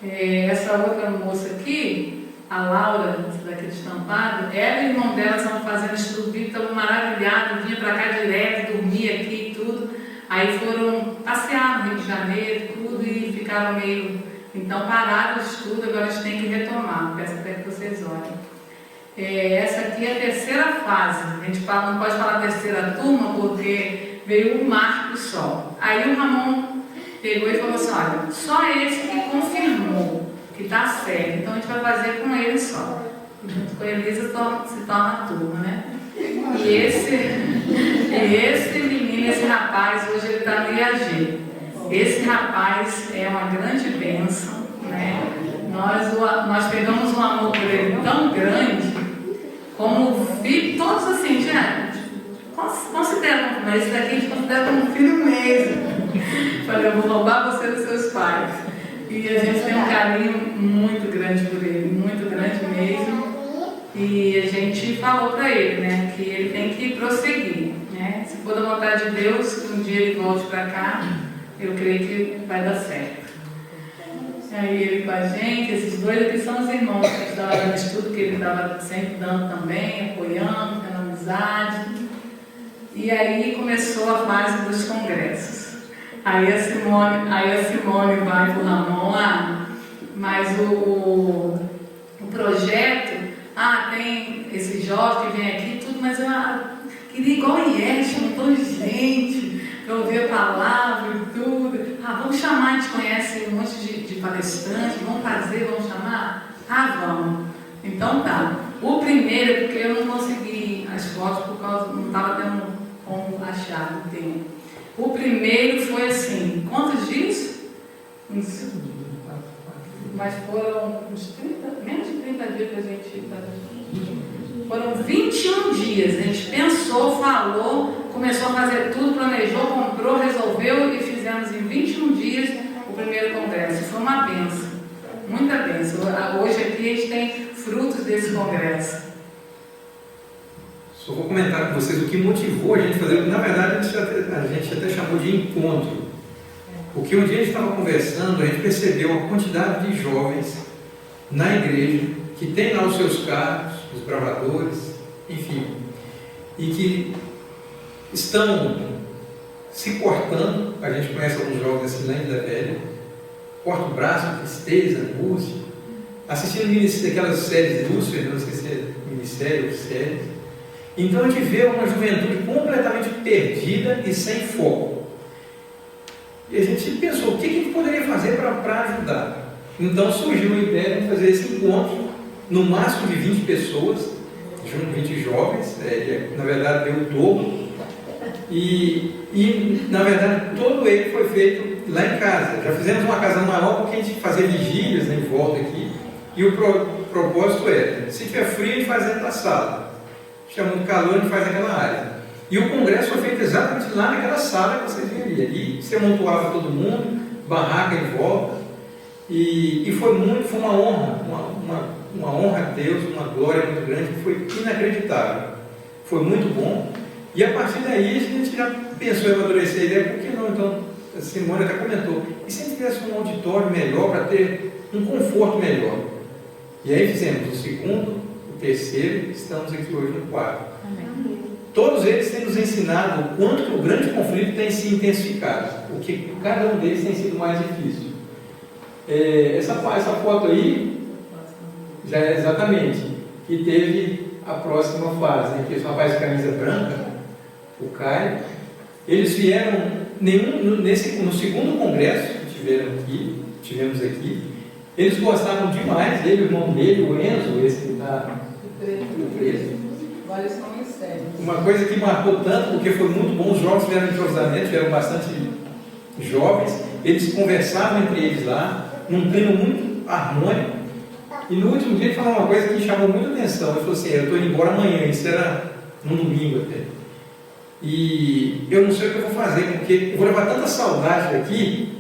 Essa outra moça aqui, a Laura, daqui de Estampado, ela e o irmão dela estavam fazendo estudo bíblico, estavam maravilhados, vinha para cá direto, dormia aqui e tudo. Aí foram passear no Rio de Janeiro, tudo, e ficaram meio. Então pararam o estudo, agora a gente tem que retomar. Peço até que vocês olhem. Essa aqui é a terceira fase. A gente não pode falar terceira turma porque veio um marco só. Aí o Ramon pegou e falou assim: olha, só esse que confirmou que está certo, então a gente vai fazer com ele só. E junto com a Elisa se torna a turma, né? E esse menino, esse rapaz, hoje ele está no IAG. Esse rapaz é uma grande bênção, né? Nós pegamos um amor por ele tão grande, como filho, todos assim, gente, consideram, mas esse daqui a gente considera como um filho mesmo. Falei, eu vou roubar você dos seus pais. E a gente tem um carinho muito grande por ele, muito grande mesmo. E a gente falou para ele, né, que ele tem que prosseguir, né? Se for da vontade de Deus, que um dia ele volte para cá, eu creio que vai dar certo. Aí ele com a gente, esses dois aqui são os irmãos que a gente estava dando estudo, que ele estava sempre dando também, apoiando, tendo amizade. E aí começou a fase dos congressos. Aí a Simone vai para o Ramon, mas o projeto, tem esse jovem que vem aqui, tudo, mas eu queria igual o IES, um montão de gente, para ouvir a palavra e tudo. Vamos chamar, a gente conhece um monte de palestrantes, vamos chamar? Vamos. Então tá. O primeiro, porque eu não consegui as fotos, por causa, não estava tendo como achar o tempo. O primeiro foi assim, quantos dias? Mas foram uns 30, menos de 30 dias que a gente... Foram 21 dias, a gente pensou, falou, começou a fazer tudo, planejou, comprou, resolveu e fizemos em 21 dias o primeiro congresso. Foi uma bênção, muita bênção. Hoje aqui a gente tem frutos desse congresso. Só vou comentar com vocês o que motivou a gente a fazer. Na verdade, a gente até chamou de encontro. Porque um dia a gente estava conversando, a gente percebeu uma quantidade de jovens na igreja que tem lá os seus carros, os bravadores, enfim, e que estão se cortando. A gente conhece alguns jovens assim lá em Vila Velha, corta o braço, tristeza, angústia, assistindo aquelas séries Lúcifer, não sei se é minissérie ou série. Então a gente vê uma juventude completamente perdida e sem foco. E a gente pensou, o que a gente poderia fazer para ajudar? Então surgiu a ideia de fazer esse encontro, no máximo de 20 pessoas, 20 jovens, na verdade deu o dobro, e na verdade todo ele foi feito lá em casa. Já fizemos uma casa maior porque a gente fazia vigílias, né, em volta aqui, e o propósito era, se tiver frio a gente faz dentro da sala, se tiver muito calor a gente faz naquela área. E o congresso foi feito exatamente lá naquela sala que vocês viram ali. Ali você amontoava todo mundo, barraca em volta, e foi uma honra, uma honra a Deus, uma glória muito grande, que foi inacreditável. Foi muito bom. E a partir daí a gente já pensou em amadurecer a ideia, por que não? Então, a Simone até comentou, e se a gente tivesse um auditório melhor para ter um conforto melhor? E aí fizemos o segundo, o terceiro, estamos aqui hoje no quarto. Amém. Todos eles têm nos ensinado o quanto que o grande conflito tem se intensificado, o que cada um deles tem sido mais difícil. Essa foto aí já é exatamente que teve a próxima fase, né? Que esse rapaz de camisa branca, o Caio, eles vieram no segundo congresso que tivemos aqui, eles gostaram demais dele, o irmão dele, o Enzo, esse que está no preso. Uma coisa que marcou tanto, porque foi muito bom, os jovens tiveram entrosamento, tiveram bastante jovens, eles conversavam entre eles lá, num clima muito harmônico, e no último dia ele falou uma coisa que chamou muita atenção. Ele falou assim, eu estou indo embora amanhã, isso era no domingo até, e eu não sei o que eu vou fazer, porque eu vou levar tanta saudade daqui,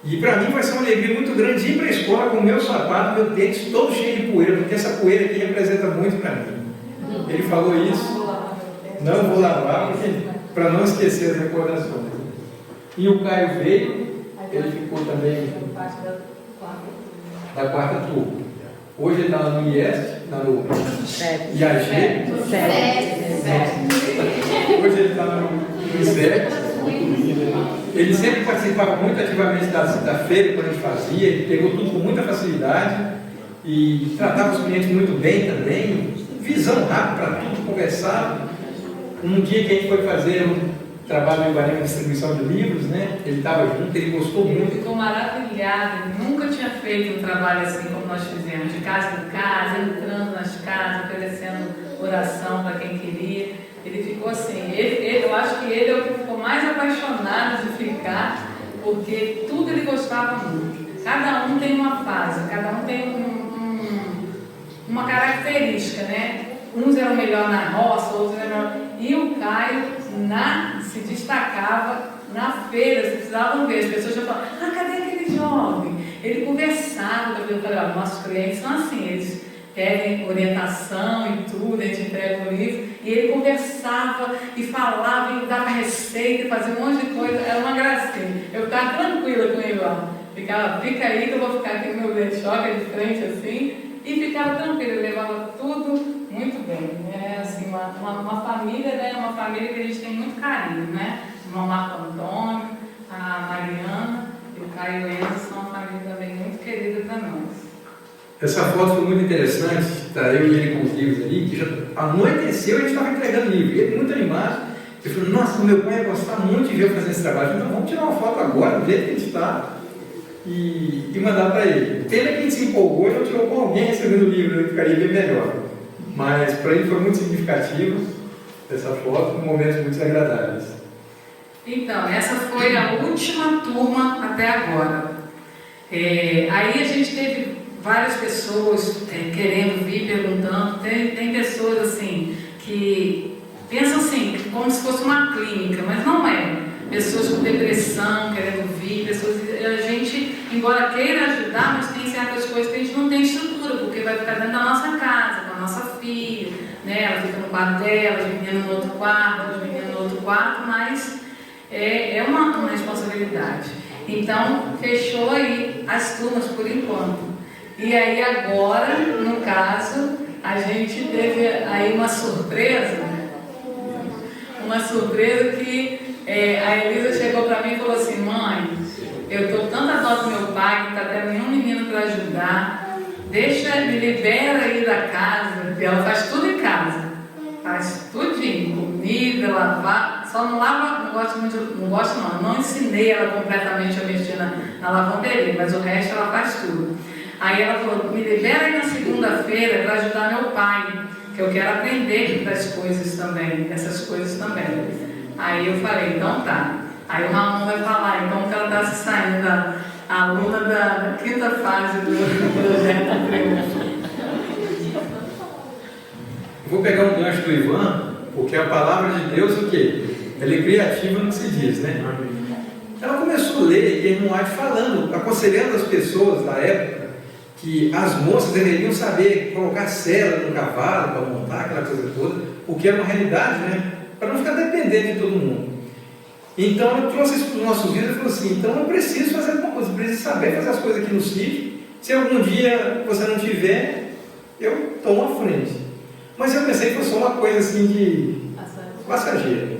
e para mim vai ser uma alegria muito grande ir para a escola com o meu sapato, meu tênis todo cheio de poeira, porque essa poeira aqui representa muito para mim. Ele falou isso, não vou lavar, para não esquecer as recordações. E o Caio veio, ele ficou também da quarta turma. Hoje ele está lá no IES, está no IAG. Hoje ele está no ISEC. Ele sempre participava muito ativamente da feira, quando a gente fazia, ele pegou tudo com muita facilidade e tratava os clientes muito bem também, visão rápida para tudo, conversar. Um dia que a gente foi fazer um trabalho em Guarani, distribuição de livros, né? Ele estava junto, ele gostou muito. Ele ficou maravilhado, ele nunca tinha feito um trabalho assim como nós fizemos, de casa em casa, entrando nas casas, oferecendo oração para quem queria. Ele ficou assim, eu acho que ele é o que ficou mais apaixonado de ficar, porque tudo ele gostava muito. Cada um tem uma fase, cada um tem uma característica, né? Uns eram melhor na roça, outros eram melhor. E o Caio se destacava na feira, vocês precisavam ver, as pessoas já falavam, cadê aquele jovem? Ele conversava, eu falei, nossos clientes são assim, eles pedem orientação e tudo, a gente entrega um livro, e ele conversava e falava, e dava receita, fazia um monte de coisa, era uma gracinha. Eu ficava tranquila com ele lá, ficava, fica aí que eu vou ficar aqui no meu choque de frente assim, e ficava tranquila, ele levava tudo muito bem. É assim, uma família, né? Uma família que a gente tem muito carinho, né? O Marco Antônio, a Mariana e o Caio Enzo são uma família também muito querida para nós. Essa foto foi muito interessante, tá eu e ele com os livros ali, que já anoiteceu e a gente estava entregando livro. E ele muito animado, ele falou, nossa, meu pai ia gostar muito de ver eu fazendo esse trabalho. Então vamos tirar uma foto agora, do jeito que a gente está, e mandar para ele. Pena que a gente se empolgou e não tirou com alguém recebendo o livro, ele ficaria bem melhor. Mas para ele foi muito significativo essa foto, momentos muito agradáveis. Então, essa foi a última turma até agora. Aí a gente teve várias pessoas querendo vir, perguntando. Tem pessoas assim que pensam assim, como se fosse uma clínica, mas não é. Pessoas com depressão querendo vir, pessoas. A gente, embora queira ajudar, mas tem certas coisas que a gente não tem estrutura, porque vai ficar dentro da nossa casa, com a nossa filha, né? Ela fica no quarto dela, os meninos no outro quarto, os meninos no outro quarto, mas é uma responsabilidade. Então, fechou aí as turmas por enquanto. E aí agora, no caso, a gente teve aí uma surpresa que a Elisa chegou para mim e falou assim, mãe, eu estou tanta dó do meu pai, que não está tendo nenhum menino para ajudar, me libera aí da casa, porque ela faz tudo em casa, faz tudinho, comida, lavar, só não lava, não ensinei ela completamente a mexer na lavanderia, mas o resto ela faz tudo. Aí ela falou, me libera aí na segunda-feira para ajudar meu pai, que eu quero aprender das coisas também, dessas coisas também. Aí eu falei, então tá. Aí o Ramon vai falar, então que ela está se saindo, a aluna da quinta fase do projeto Triunfo. Eu vou pegar um gancho do Ivan, porque a palavra de Deus, o quê? Ela é criativa no que se diz, né? Ela começou a ler e irmão Ade falando, aconselhando as pessoas da época, que as moças deveriam saber colocar sela no cavalo para montar aquela coisa toda, porque era uma realidade, né? Para não ficar dependente de todo mundo. Então ela trouxe isso para os nossos dias e falou assim, então eu preciso fazer alguma coisa, eu preciso saber fazer as coisas aqui no sítio, se algum dia você não tiver, eu tomo a frente. Mas eu pensei que foi só uma coisa assim de passageira.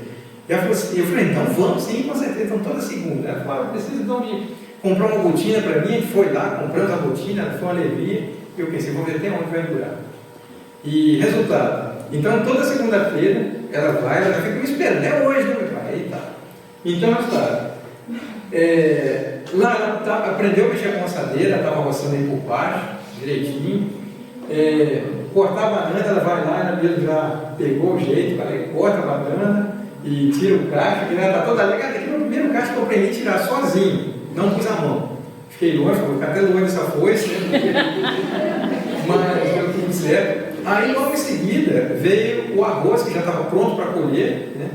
E ela falou assim, eu falei, então vamos sim, com certeza, então toda segunda. Ela falou, eu preciso então de comprar uma botina para mim, a gente foi lá, compramos a botina, foi uma alegria, e eu pensei, vou ver até onde vai durar. E resultado, então toda segunda-feira ela vai, ela fica me esperando, é hoje, né, meu pai? Eita. Então ela está, lá ela aprendeu a mexer com a roçadeira, estava roçando aí por baixo, direitinho, cortar a banana, ela vai lá, ela mesmo já pegou o jeito, corta a banana e tira o cacho, que ela está toda alegre, aqui no primeiro cacho que eu aprendi a tirar sozinho, não pus a mão. Fiquei longe, vou ficar até longe dessa foice, né? Mas deu tudo certo. Aí logo em seguida veio o arroz que já estava pronto para colher, né?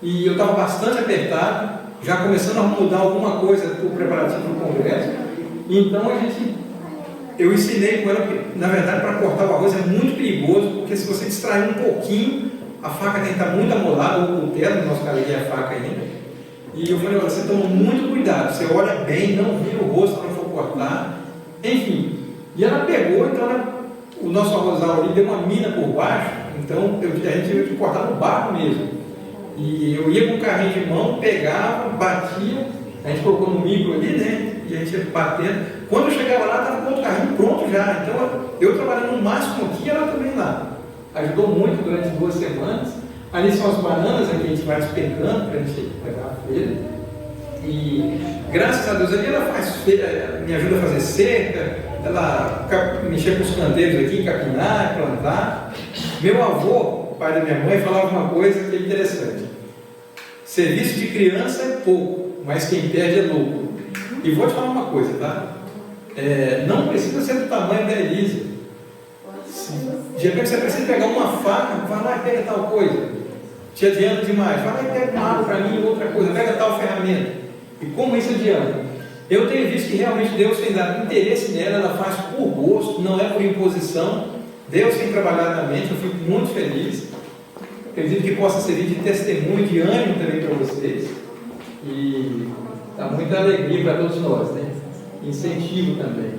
E eu estava bastante apertado, já começando a mudar alguma coisa para o preparativo do congresso. Então eu ensinei com ela que, na verdade, para cortar o arroz é muito perigoso, porque se você distrair um pouquinho, a faca tem que estar muito amolada, ou o cutelo, no nosso caso aqui é a faca ainda. E eu falei, olha, você toma muito cuidado, você olha bem, não vira o rosto para não for cortar, enfim. E ela pegou, então o nosso arrozal ali deu uma mina por baixo, então a gente teve que cortar no barro mesmo. E eu ia com o carrinho de mão, pegava, batia, a gente colocou no micro ali, né? E a gente ia batendo. Quando eu chegava lá, estava com o carrinho pronto já. Então eu trabalhando no máximo aqui e ela também lá. Ajudou muito durante 2 semanas. Ali são as bananas, aqui a gente vai despecando para a gente pegar a feira. E graças a Deus ali ela me ajuda a fazer cerca, ela mexer com os canteiros aqui, capinar, plantar. Meu avô, pai da minha mãe, falava uma coisa que é interessante. Serviço de criança é pouco, mas quem perde é louco. E vou te falar uma coisa, tá? Não precisa ser do tamanho da Elisa. De repente você precisa pegar uma faca, vai lá e pega tal coisa. Te adianta demais. Vai lá e pega uma água para mim, outra coisa, pega tal ferramenta. E como isso adianta? Eu tenho visto que realmente Deus tem dado interesse nela, ela faz por gosto, não é por imposição. Deus tem trabalhado na mente, eu fico muito feliz. Acredito que possa servir de testemunho, de ânimo também para vocês. E dá muita alegria para todos nós, né? Incentivo também.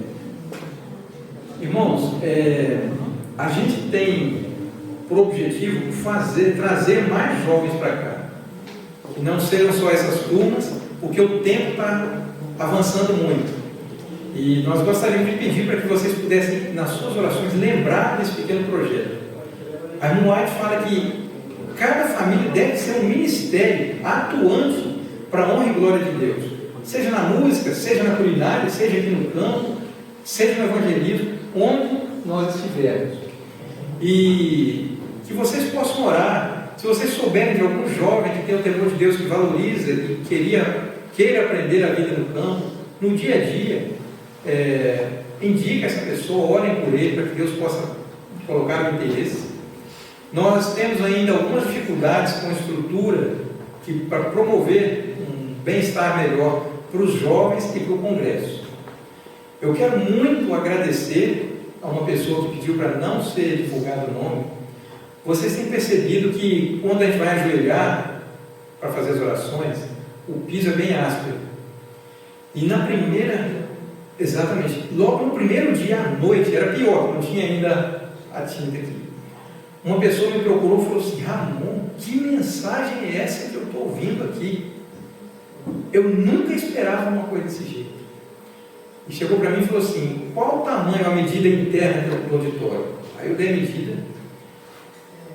Irmãos, a gente tem por objetivo trazer mais jovens para cá. Que não sejam só essas turmas, porque o tempo está avançando muito. E nós gostaríamos de pedir para que vocês pudessem, nas suas orações, lembrar desse pequeno projeto. A irmã White fala que cada família deve ser um ministério atuante para a honra e glória de Deus. Seja na música, seja na culinária, seja aqui no campo, seja no evangelismo, onde nós estivermos. E que vocês possam orar. Se vocês souberem de algum jovem que tem o temor de Deus, que valoriza e queira aprender a vida no campo, no dia a dia, indique essa pessoa, orem por ele, para que Deus possa colocar o interesse. Nós temos ainda algumas dificuldades com a estrutura para promover um bem-estar melhor para os jovens e para o Congresso. Eu quero muito agradecer a uma pessoa que pediu para não ser divulgado o nome. Vocês têm percebido que quando a gente vai ajoelhar para fazer as orações, o piso é bem áspero. E logo no primeiro dia à noite, era pior, não tinha ainda a tinta aqui. Uma pessoa me procurou e falou assim: Ramon, que mensagem é essa que eu estou ouvindo aqui? Eu nunca esperava uma coisa desse jeito. E chegou para mim e falou assim: qual o tamanho, a medida interna do auditório? Aí eu dei a medida.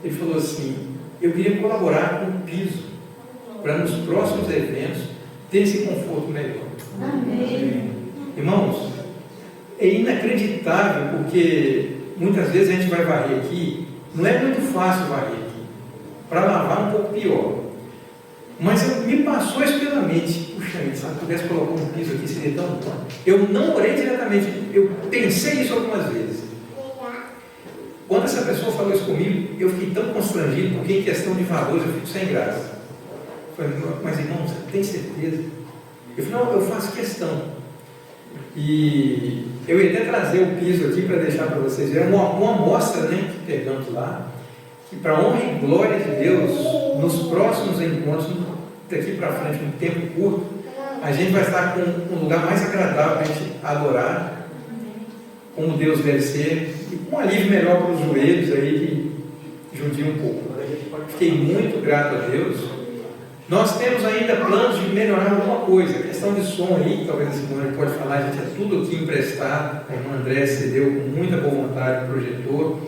Ele falou assim: eu queria colaborar com o piso, para nos próximos eventos ter esse conforto melhor. Amém. Irmãos, é inacreditável, porque muitas vezes a gente vai varrer aqui, não é muito fácil varrer aqui, para lavar um pouco pior. Mas me passou isso pela mente: puxa, se eu pudesse colocar um piso aqui, seria tão bom. Eu não orei diretamente, eu pensei isso algumas vezes. Quando essa pessoa falou isso comigo, eu fiquei tão constrangido, porque em questão de valores eu fico sem graça. Eu falei: mas irmão, você tem certeza? Eu falei: não, eu faço questão. E eu ia até trazer o piso aqui para deixar para vocês verem uma amostra, né, que pegamos lá, que para honra e glória de Deus, nos próximos encontros, daqui para frente, um tempo curto, a gente vai estar com um lugar mais agradável para a gente adorar, como Deus deve ser, e com um alívio melhor para os joelhos aí, que judia um pouco. Fiquei muito grato a Deus. Nós temos ainda planos de melhorar alguma coisa. A questão de som aí, talvez a Simone pode falar, a gente é tudo aqui emprestado. A irmã André cedeu com muita boa vontade o projetor.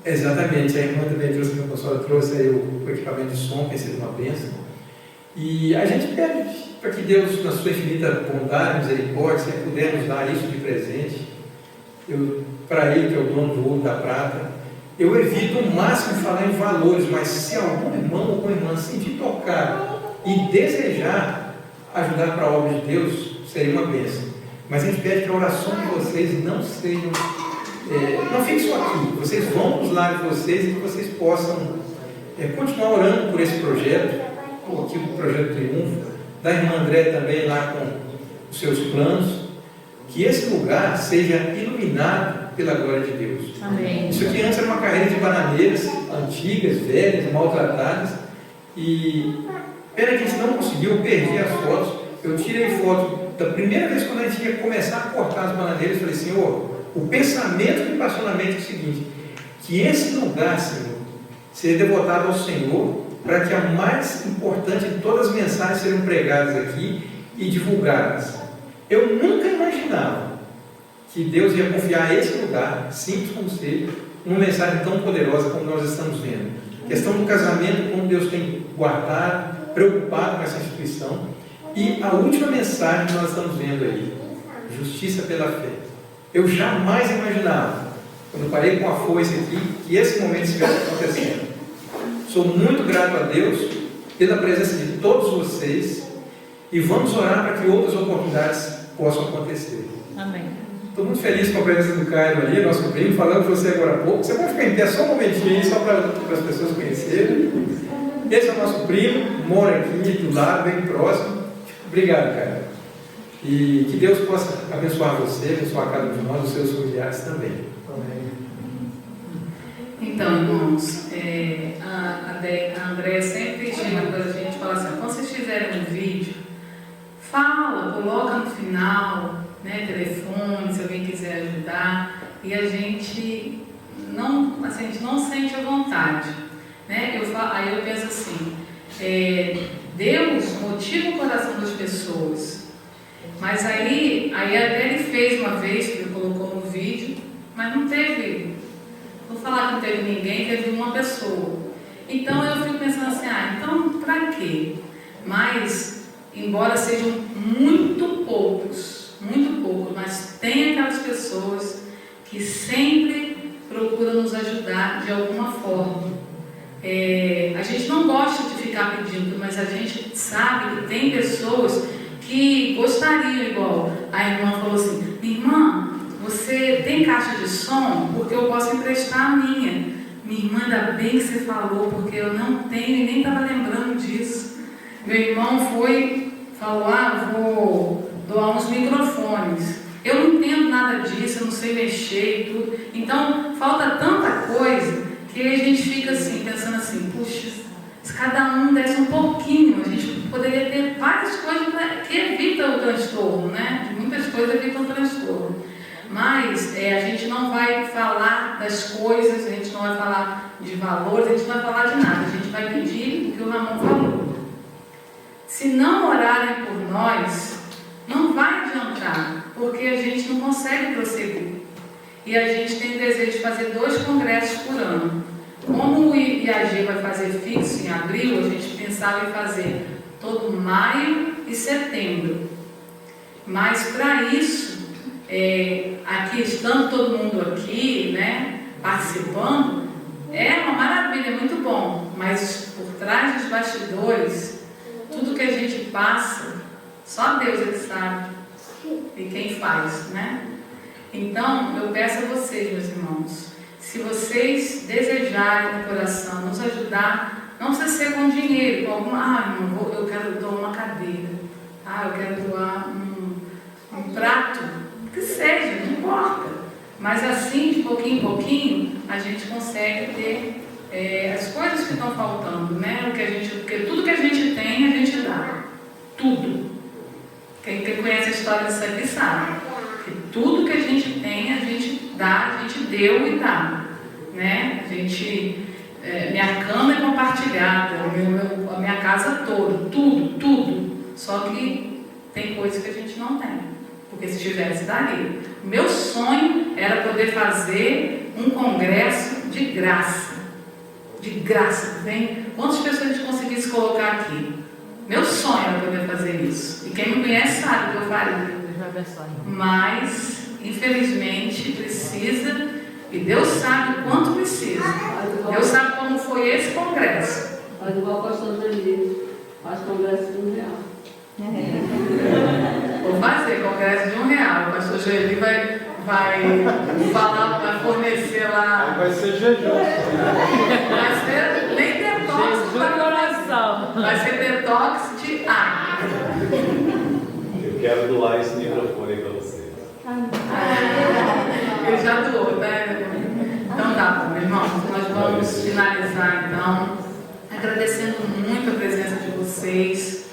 Exatamente, a irmã também trouxe, a pastora trouxe aí o equipamento de som, tem sido uma bênção. E a gente pede para que Deus, na sua infinita bondade, misericórdia, se puder nos dar isso de presente, para Ele, que é o dono do ouro e da prata, eu evito o máximo falar em valores, mas se algum irmão ou alguma irmã sentir tocar e desejar ajudar para a obra de Deus, seria uma bênção. Mas a gente pede que a oração de vocês não sejam, não fique só aqui, vocês vão para os lares de vocês e que vocês possam continuar orando por esse projeto, aqui o Projeto Triunfo, da irmã André também lá com os seus planos, que esse lugar seja iluminado pela glória de Deus. Amém. Isso aqui antes era uma carreira de bananeiras antigas, velhas, maltratadas, e pena que a gente não conseguiu, eu perdi as fotos. Eu tirei foto da primeira vez quando a gente ia começar a cortar as bananeiras. Falei: Senhor, o pensamento que passou na mente é o seguinte: que esse lugar, Senhor, seja devotado ao Senhor, para que a mais importante de todas as mensagens sejam pregadas aqui e divulgadas. Eu nunca imaginava que Deus ia confiar a esse lugar, simples como seja, uma mensagem tão poderosa como nós estamos vendo. A questão do casamento, como Deus tem guardado, preocupado com essa instituição. E a última mensagem que nós estamos vendo aí: justiça pela fé. Eu jamais imaginava, quando eu parei com a foice aqui, que esse momento estivesse acontecendo. Sou muito grato a Deus pela presença de todos vocês e vamos orar para que outras oportunidades possam acontecer. Amém. Estou muito feliz com a presença do Caio ali, nosso primo, falando com você agora há pouco. Você pode ficar em pé só um momentinho aí, só para as pessoas conhecerem. Esse é o nosso primo, mora aqui do lado, bem próximo. Obrigado, Caio. E que Deus possa abençoar você, abençoar cada um de nós, os seus familiares também. Amém. Então, irmãos, a Andréia sempre chega para a gente e fala assim: quando vocês fizerem um vídeo, fala, coloca no final, né, telefone, se alguém quiser ajudar, e a gente não sente a vontade, né? Aí eu penso assim, Deus motiva o coração das pessoas, mas aí até ele fez uma vez, que ele colocou no vídeo, mas não teve, vou falar que não teve ninguém, teve uma pessoa. Então eu fico pensando assim, então pra quê? Mas, embora sejam muito poucos, mas tem aquelas pessoas que sempre procuram nos ajudar de alguma forma. A gente não gosta de ficar pedindo, mas a gente sabe que tem pessoas que gostariam, igual a irmã falou assim: irmã, você tem caixa de som? Porque eu posso emprestar a minha. Minha irmã, ainda bem que você falou, porque eu não tenho e nem estava lembrando disso. Meu irmão falou, vou doar uns microfones. Eu não entendo nada disso, eu não sei mexer e tudo. Então, falta tanta coisa que a gente fica assim, pensando assim, puxa, se cada um desse um pouquinho, a gente poderia ter várias coisas que evitam o transtorno, né? Muitas coisas evitam o transtorno. Mas a gente não vai falar das coisas, a gente não vai falar de valores, a gente não vai falar de nada. A gente vai pedir o que o Ramon falou. Se não orarem por nós, não vai adiantar, porque a gente não consegue prosseguir. E a gente tem o desejo de fazer 2 congressos por ano. Como o IAG vai fazer fixo em abril, a gente pensava em fazer todo maio e setembro. Mas para isso, aqui estando todo mundo aqui, né, participando, é uma maravilha, é muito bom. Mas por trás dos bastidores, tudo que a gente passa, só Deus é que sabe e quem faz, né? Então, eu peço a vocês, meus irmãos, se vocês desejarem no coração nos ajudar, não precisa ser com dinheiro, com alguma, irmão, eu quero doar uma cadeira, eu quero doar um prato, que seja, não importa. Mas assim, de pouquinho em pouquinho, a gente consegue ter as coisas que estão faltando, né? Porque tudo que a gente tem, a gente dá. Tudo. Quem conhece a história disso aqui sabe. Que tudo que a gente tem, a gente dá, a gente deu e dá. Né? Minha cama é compartilhada, a minha casa toda, tudo. Só que tem coisas que a gente não tem. Porque se tivesse, daria. O meu sonho era poder fazer um congresso de graça. De graça. Quantas pessoas a gente conseguisse colocar aqui? Meu sonho era poder fazer isso. E quem me conhece sabe o que eu faria. Mas, infelizmente, precisa. E Deus sabe o quanto precisa. Deus sabe como foi esse congresso. Faz igual o pastor Danilo. Faz congresso de R$1. Vou fazer congresso de R$1. O pastor Geli vai falar, vai fornecer lá. Vai ser jejum. Vai ser nem detox do coração. Vai ser detox de água. Eu quero doar esse microfone aí para vocês. Ele já doou, né? Então tá bom, irmãos. Nós vamos finalizar então, agradecendo muito a presença de vocês.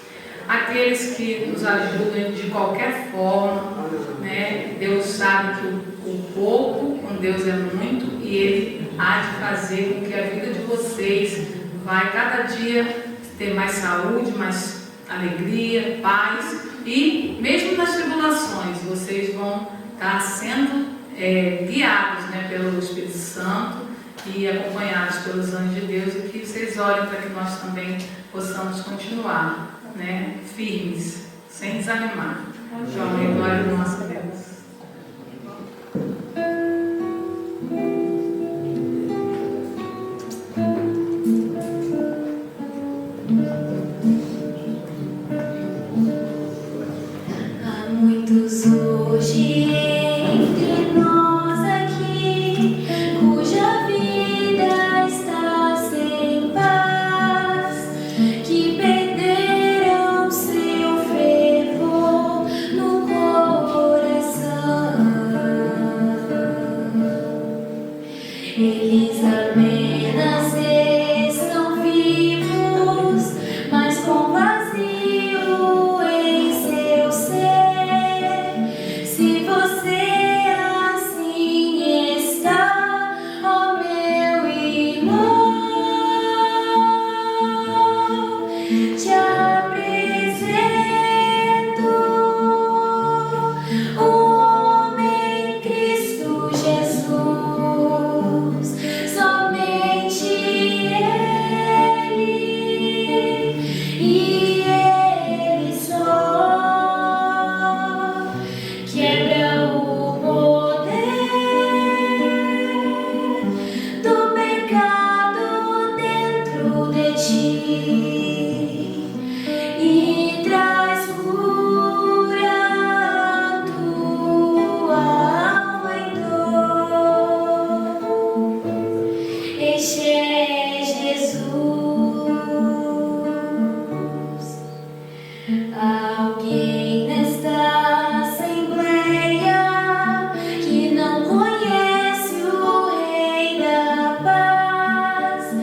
Aqueles que nos ajudam de qualquer forma, né? Deus sabe que o pouco com Deus é muito e Ele há de fazer com que a vida de vocês vai cada dia ter mais saúde, mais alegria, paz e mesmo nas tribulações vocês vão estar sendo guiados, né, pelo Espírito Santo e acompanhados pelos anjos de Deus, e que vocês orem para que nós também possamos continuar, né, firmes, sem desanimar. João, em glória do nosso Deus. Este é Jesus. Alguém nesta assembleia que não conhece o Rei da Paz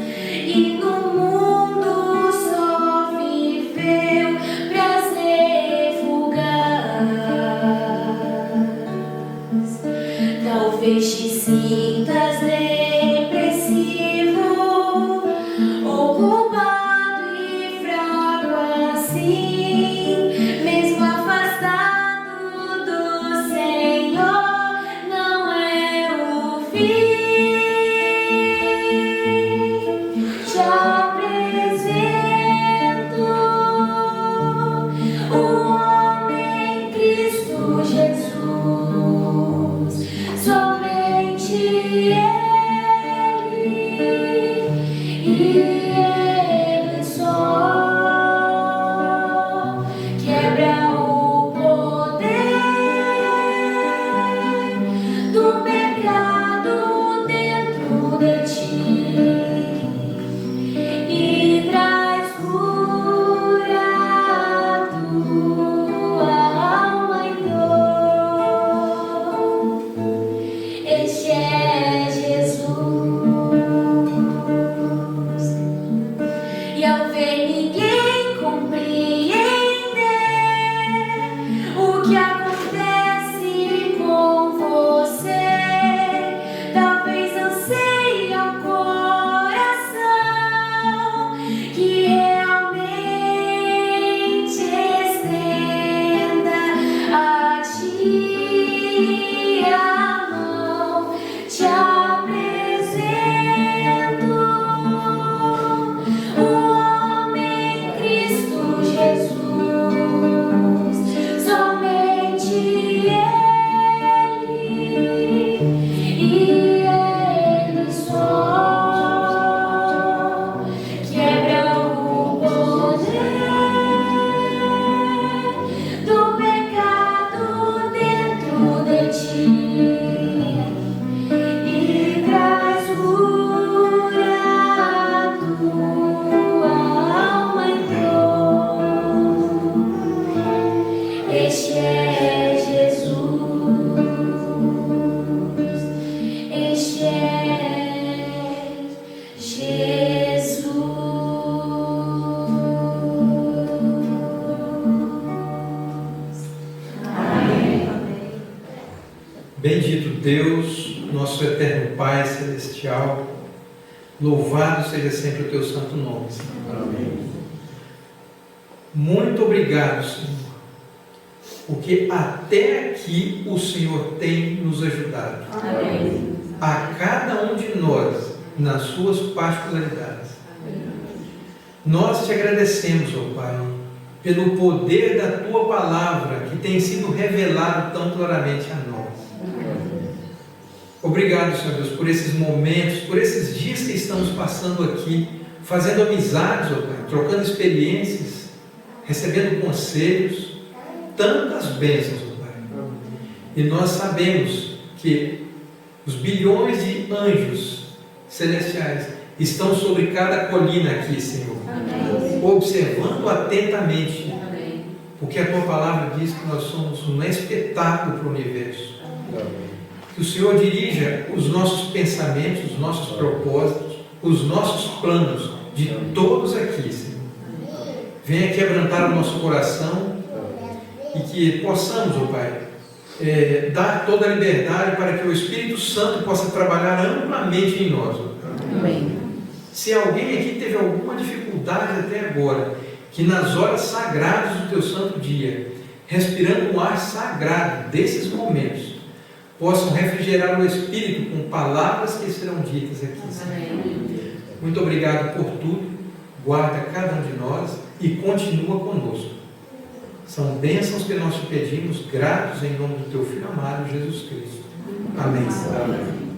e no mundo só viveu prazer fugaz. Talvez te sintas depressivo ou culpado e fraco assim, mesmo afastado do Senhor, não é o fim. Te apresento o homem Cristo Jesus, somente Ele, e Ele só quebra o poder do pecado dentro de ti e traz cura à tua alma e dor. Este é Jesus. E ao ver ninguém compreender o que acontece com você, talvez anseie ao coração que realmente estenda a ti a mão. Te apresento o homem Cristo Jesus, somente Ele, e Ele só quebra o poder do pecado dentro de ti e traz cura à tua alma e dor. Este é Jesus. Este é Jesus. Bendito Deus, nosso eterno Pai celestial, louvado seja sempre o teu santo nome, Senhor. Muito obrigado, Senhor, porque até aqui o Senhor tem nos ajudado. Amém. A cada um de nós, nas suas particularidades. Nós te agradecemos, ó Pai, pelo poder da tua palavra que tem sido revelado tão claramente a nós. Obrigado, Senhor Deus, por esses momentos, por esses dias que estamos passando aqui, fazendo amizades, ó Pai, trocando experiências, recebendo conselhos, tantas bênçãos, ó Pai. E nós sabemos que os bilhões de anjos celestiais estão sobre cada colina aqui, Senhor, observando atentamente, porque a tua palavra diz que nós somos um espetáculo para o universo. Que o Senhor dirija os nossos pensamentos, os nossos propósitos, os nossos planos de todos aqui, Senhor. Venha quebrantar o nosso coração e que possamos, ó Pai, dar toda a liberdade para que o Espírito Santo possa trabalhar amplamente em nós. Amém. Se alguém aqui teve alguma dificuldade até agora, que nas horas sagradas do teu santo dia, respirando um ar sagrado desses momentos, possam refrigerar o Espírito com palavras que serão ditas aqui. Amém. Muito obrigado por tudo, guarda cada um de nós e continua conosco. São bênçãos que nós te pedimos, gratos em nome do teu Filho amado, Jesus Cristo. Amém. Amém.